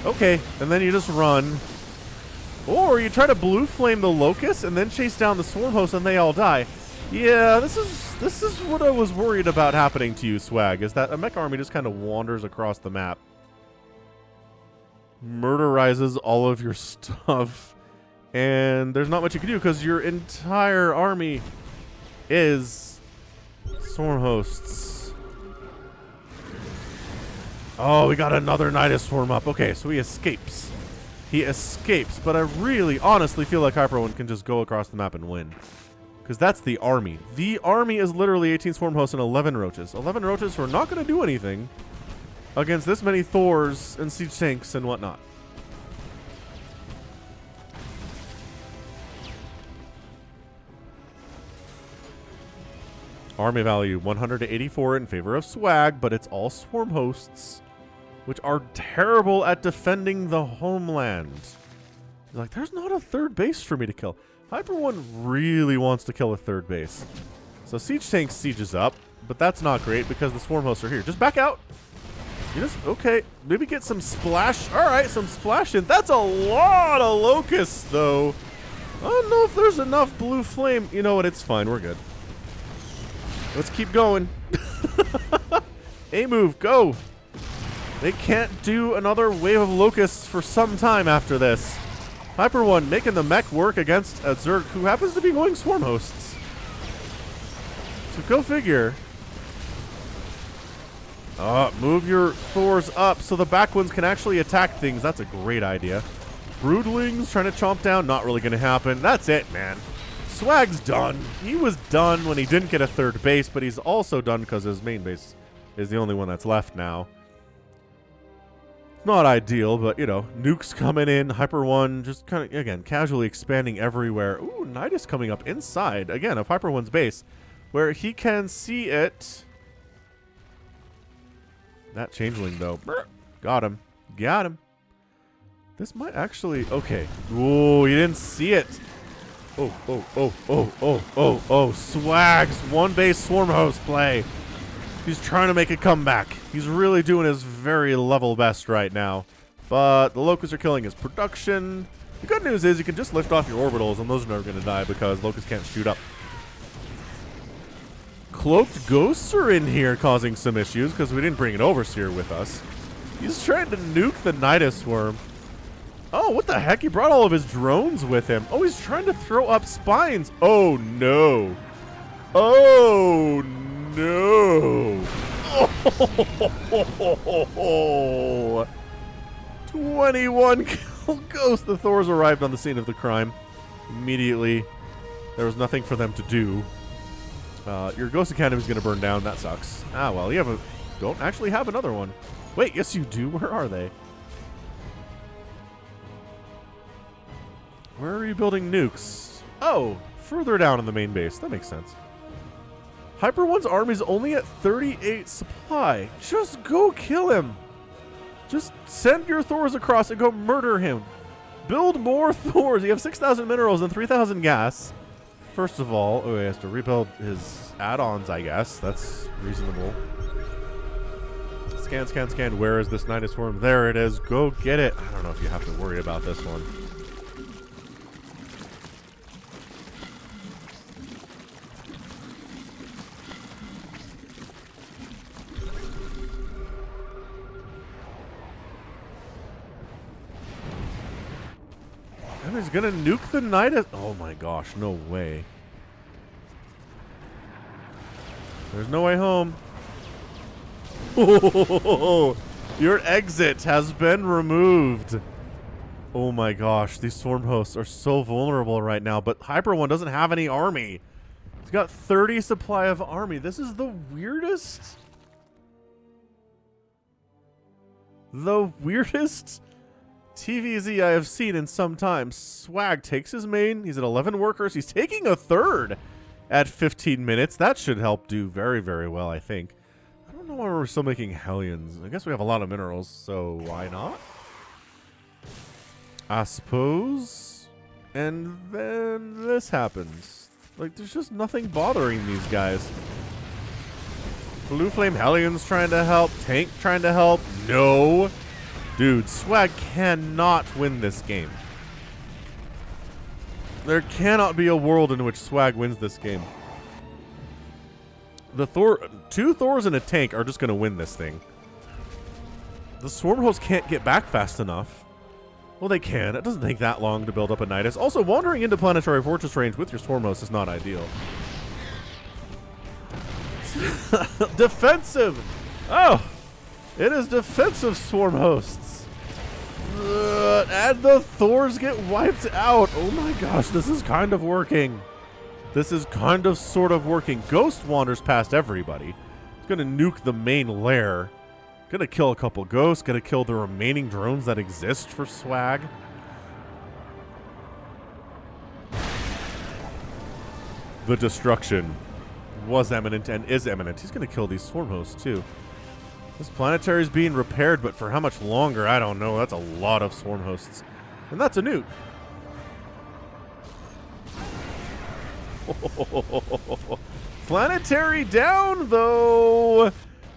Okay, and then you just run. Or you try to blue flame the Locust and then chase down the Swarm Host and they all die. Yeah, this is what I was worried about happening to you, Swag, is that a mech army just kind of wanders across the map. Murderizes all of your stuff. And there's not much you can do because your entire army is Swarm Hosts. Oh, we got another Nidus Swarm up. Okay, so he escapes. He escapes, but I really, honestly feel like HyperONE can just go across the map and win. Because that's the army. The army is literally 18 Swarm Hosts and 11 Roaches. 11 Roaches who are not going to do anything against this many Thors and Siege Tanks and whatnot. Army value 100 to 84 in favor of swag, but it's all swarm hosts, which are terrible at defending the homeland. He's like, there's not a third base for me to kill. HyperONE really wants to kill a third base. So siege tank sieges up, but that's not great because the swarm hosts are here. Just back out. You just, okay, maybe get some splash. All right, some splash in. That's a lot of locusts, though. I don't know if there's enough blue flame. You know what? It's fine. We're good. Let's keep going. A move, go. They can't do another wave of locusts for some time after this. HyperONE making the mech work against a Zerg who happens to be going swarm hosts. So go figure. Move your Thors up so the back ones can actually attack things. That's a great idea. Broodlings trying to chomp down. Not really going to happen. That's it, man. Swag's done. He was done when he didn't get a third base, but he's also done because his main base is the only one that's left now. Not ideal, but, you know, nukes coming in. HyperONE just kind of, again, casually expanding everywhere. Ooh, Nidus coming up inside, again, of HyperONE's base, where he can see it. That changeling, though. Got him. Got him. This might actually... Okay. Ooh, you didn't see it. Oh. Swag's one base swarm host play. He's trying to make a comeback. He's really doing his very level best right now. But the locusts are killing his production. The good news is you can just lift off your orbitals, and those are never going to die because locusts can't shoot up. Cloaked ghosts are in here causing some issues because we didn't bring an overseer with us. He's trying to nuke the Nidus swarm. Oh, what the heck? He brought all of his drones with him. Oh, he's trying to throw up spines. Oh, no. Oh, no. Oh, 21 kill ghosts. The Thors arrived on the scene of the crime. Immediately, there was nothing for them to do. Your Ghost Academy is going to burn down. That sucks. Ah, well, you don't actually have another one. Wait, yes you do. Where are they? Where are you building nukes? Oh, further down in the main base. That makes sense. HyperONE's army is only at 38 supply. Just go kill him. Just send your Thors across and go murder him. Build more Thors. You have 6,000 minerals and 3,000 gas. First of all, he has to rebuild his add-ons, I guess. That's reasonable. Scan, scan, scan. Where is this Nidus swarm? There it is. Go get it. I don't know if you have to worry about this one. And he's gonna nuke the Nidus. Oh my gosh, no way. There's no way home. Oh, your exit has been removed. Oh my gosh, these swarm hosts are so vulnerable right now, but HyperONE doesn't have any army. He's got 30 supply of army. This is the weirdest. The weirdest TVZ I have seen in some time. Swag takes his main. He's at 11 workers. He's taking a third at 15 minutes. That should help do very, very well, I think. I don't know why we're still making Hellions. I guess we have a lot of minerals, so why not? I suppose. And then this happens. Like, there's just nothing bothering these guys. Blue Flame Hellions trying to help. Tank trying to help. No. Dude, Swag cannot win this game. There cannot be a world in which Swag wins this game. The two Thors and a tank are just going to win this thing. The Swarm Host can't get back fast enough. Well, they can. It doesn't take that long to build up a Nidus. Also, wandering into Planetary Fortress range with your Swarm Host is not ideal. Defensive! Oh! It is defensive Swarm Hosts. And the Thors get wiped out. Oh my gosh, this is kind of working. This is kind of sort of working. Ghost wanders past everybody. He's going to nuke the main lair. Going to kill a couple ghosts. Going to kill the remaining drones that exist for Swag. The destruction was imminent and is imminent. He's going to kill these swarm hosts, too. This planetary is being repaired, but for how much longer, I don't know. That's a lot of swarm hosts. And that's a nuke. Planetary down, though.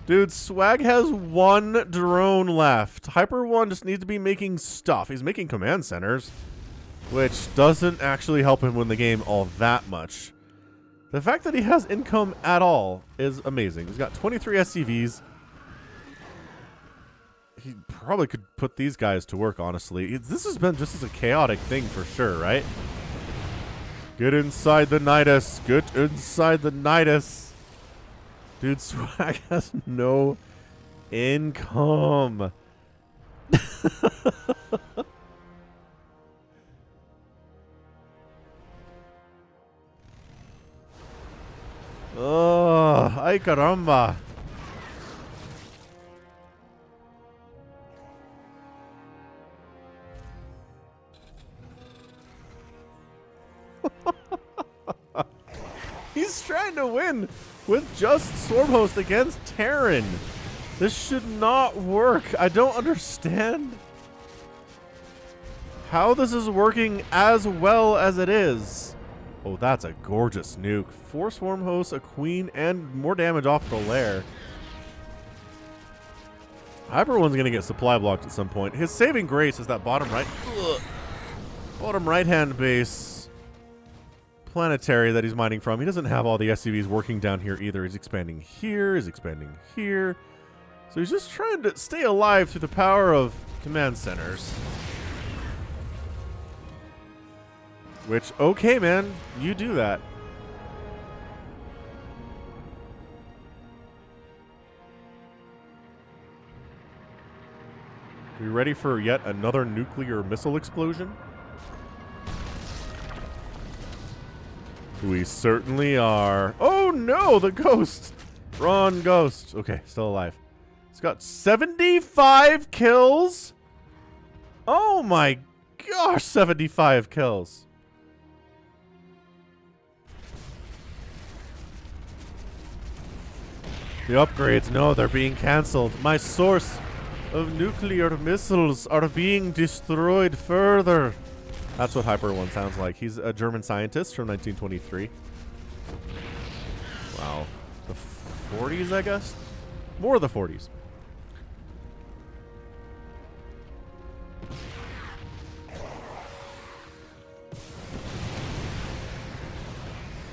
Dude, Swag has one drone left. HyperONE just needs to be making stuff. He's making command centers, which doesn't actually help him win the game all that much. The fact that he has income at all is amazing. He's got 23 SCVs. He probably could put these guys to work, honestly. This has been just as a chaotic thing for sure, right? Get inside the Nidus. Get inside the Nidus. Dude, Swag has no income. Oh, ay caramba. He's trying to win with just Swarmhost against Terran. This should not work. I don't understand how this is working as well as it is. Oh, that's a gorgeous nuke. 4 swarm hosts, a queen, and more damage off the lair. HyperONE's going to get supply blocked at some point. His saving grace is that bottom right-hand base planetary that he's mining from. He doesn't have all the SCVs working down here either. He's expanding here. He's expanding here. So he's just trying to stay alive through the power of command centers. Which, okay, man, you do that. Are you ready for yet another nuclear missile explosion? We certainly are. Oh no, the ghost! Run, ghost. Okay, still alive. It's got 75 kills? Oh my gosh, 75 kills. The upgrades, no, they're being cancelled. My source of nuclear missiles are being destroyed further. That's what HyperONE sounds like. He's a German scientist from 1923. Wow. The 40s, I guess? More of the 40s.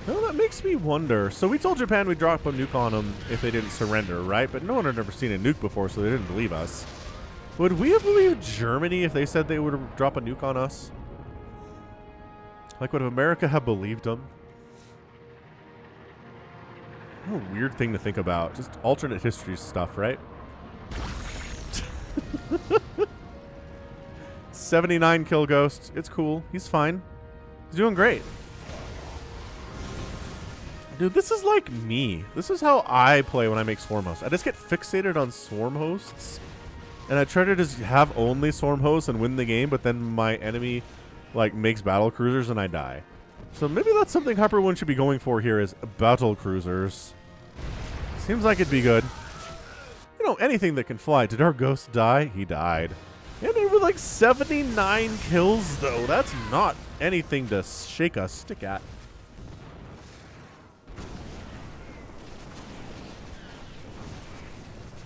Well, that makes me wonder. So we told Japan we'd drop a nuke on them if they didn't surrender, right? But no one had ever seen a nuke before, so they didn't believe us. Would we have believed Germany if they said they would drop a nuke on us? Like, would America have believed them? What a weird thing to think about. Just alternate history stuff, right? 79 kill ghost. It's cool. He's fine. He's doing great. Dude, this is like me. This is how I play when I make swarm hosts. I just get fixated on swarm hosts, and I try to just have only swarm hosts and win the game, but then my enemy like makes battle cruisers and I die. So maybe that's something HyperONE should be going for here, is battle cruisers. Seems like it'd be good. You know, anything that can fly. Did our ghost die? He died. And with like 79 kills though. That's not anything to shake a stick at.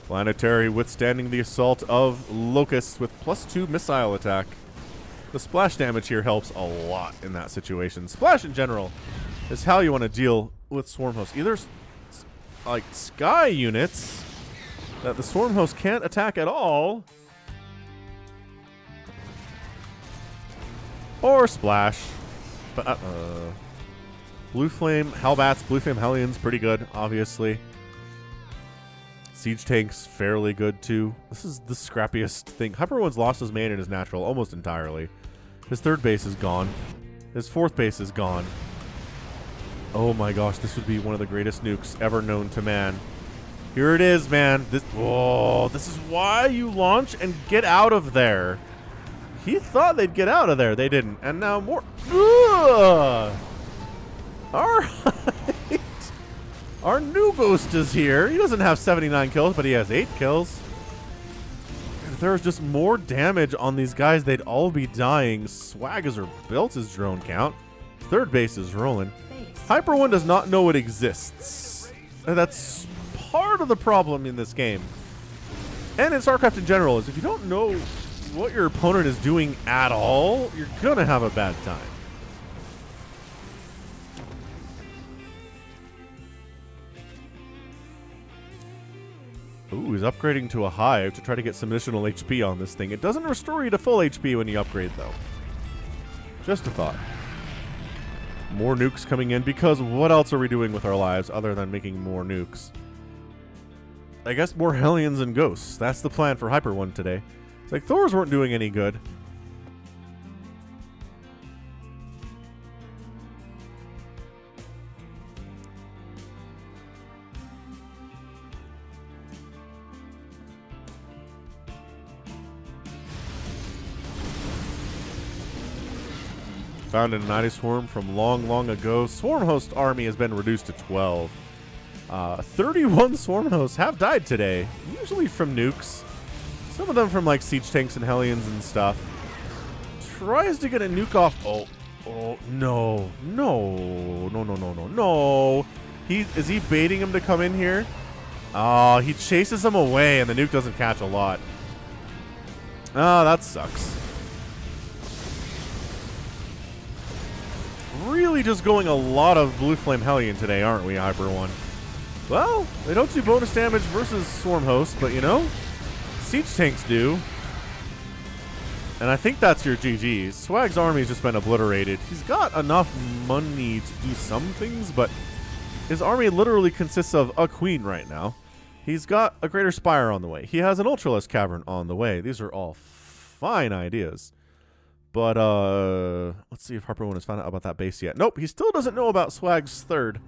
Planetary withstanding the assault of locusts with +2 missile attack. The splash damage here helps a lot in that situation. Splash in general is how you want to deal with swarm hosts. Either like sky units that the swarm host can't attack at all, or splash. But blue flame Hellbats, blue flame Hellions, pretty good, obviously. Siege tanks, fairly good too. This is the scrappiest thing. HyperONE's lost his main and his natural almost entirely. His third base is gone. His fourth base is gone. Oh my gosh, this would be one of the greatest nukes ever known to man. Here it is, man. This is why you launch and get out of there. He thought they'd get out of there. They didn't. And now more. Ugh. All right. Our new ghost is here. He doesn't have 79 kills, but he has 8 kills. If there was just more damage on these guys, they'd all be dying. Swag has built his drone count. Third base is rolling. HyperONE does not know it exists. And that's part of the problem in this game. And in StarCraft in general, is if you don't know what your opponent is doing at all, you're going to have a bad time. Ooh, he's upgrading to a hive to try to get some additional HP on this thing. It doesn't restore you to full HP when you upgrade, though. Just a thought. More nukes coming in, because what else are we doing with our lives other than making more nukes? I guess more Hellions and Ghosts. That's the plan for HyperONE today. It's like Thors weren't doing any good. Found in a 90 swarm from long, long ago. Swarm host army has been reduced to 12. 31 swarm hosts have died today, usually from nukes. Some of them from like siege tanks and Hellions and stuff. Tries to get a nuke off. Oh, no. Is he baiting him to come in here? Oh, he chases him away and the nuke doesn't catch a lot. Oh, that sucks. Really just going a lot of Blue Flame Hellion today, aren't we, HyperONE? Well, they don't do bonus damage versus Swarm Host, but you know, Siege Tanks do. And I think that's your GG. Swag's army's just been obliterated. He's got enough money to do some things, but his army literally consists of a queen right now. He's got a Greater Spire on the way. He has an Ultralisk Cavern on the way. These are all fine ideas. But, let's see if HyperONE has found out about that base yet. Nope, he still doesn't know about Swag's third.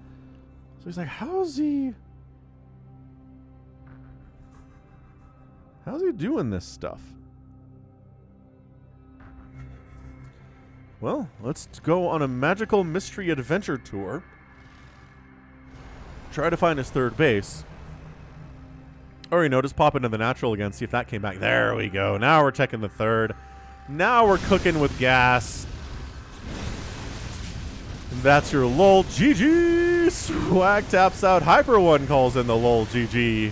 So he's like, how's he doing this stuff? Well, let's go on a magical mystery adventure tour. Try to find his third base. Or, you know, just pop into the natural again, see if that came back. There we go. Now we're checking the third. Now we're cooking with gas. And that's your lol GG. Swag taps out. HyperONE calls in the lol GG.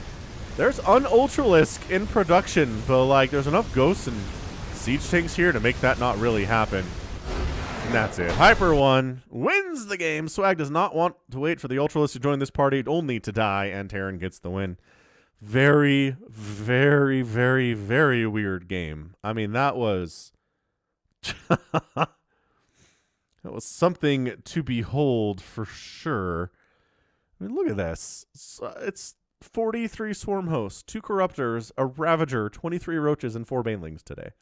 There's an Ultralisk in production, but like there's enough ghosts and siege tanks here to make that not really happen. And that's it. HyperONE wins the game. Swag does not want to wait for the Ultralisk to join this party, only to die, and Terran gets the win. Very, very, very, very weird game. I mean, that was that was something to behold for sure. I mean, look at this. It's 43 Swarm Hosts, 2 Corruptors, a Ravager, 23 Roaches, and 4 Banelings today.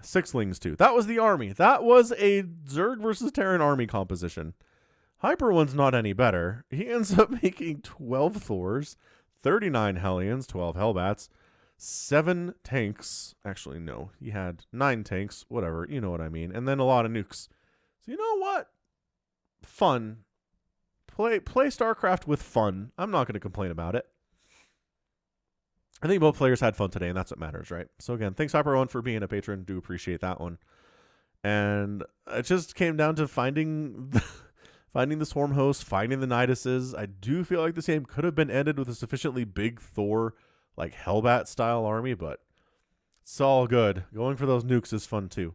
6 Lings too. That was the army. That was a Zerg versus Terran army composition. HyperONE's not any better. He ends up making 12 Thors, 39 Hellions, 12 Hellbats, 7 tanks. Actually, no. He had 9 tanks. Whatever. You know what I mean. And then a lot of nukes. So you know what? Fun. Play StarCraft with fun. I'm not going to complain about it. I think both players had fun today, and that's what matters, right? So again, thanks HyperONE for being a patron. Do appreciate that one. And it just came down to finding the Swarm Host, finding the Niduses. I do feel like this game could have been ended with a sufficiently big Thor, like Hellbat style army, but it's all good. Going for those nukes is fun too.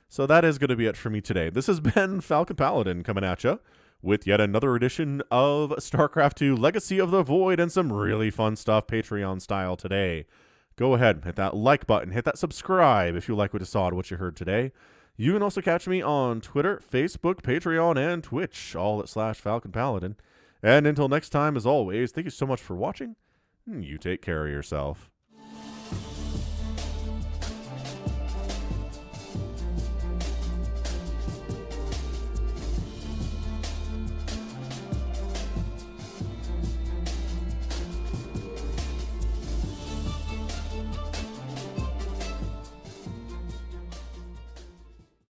So that is going to be it for me today. This has been Falcon Paladin coming at you with yet another edition of StarCraft 2 Legacy of the Void and some really fun stuff Patreon style today. Go ahead, hit that like button, hit that subscribe if you like what you saw and what you heard today. You can also catch me on Twitter, Facebook, Patreon, and Twitch, all at /Falcon Paladin. And until next time, as always, thank you so much for watching. You take care of yourself.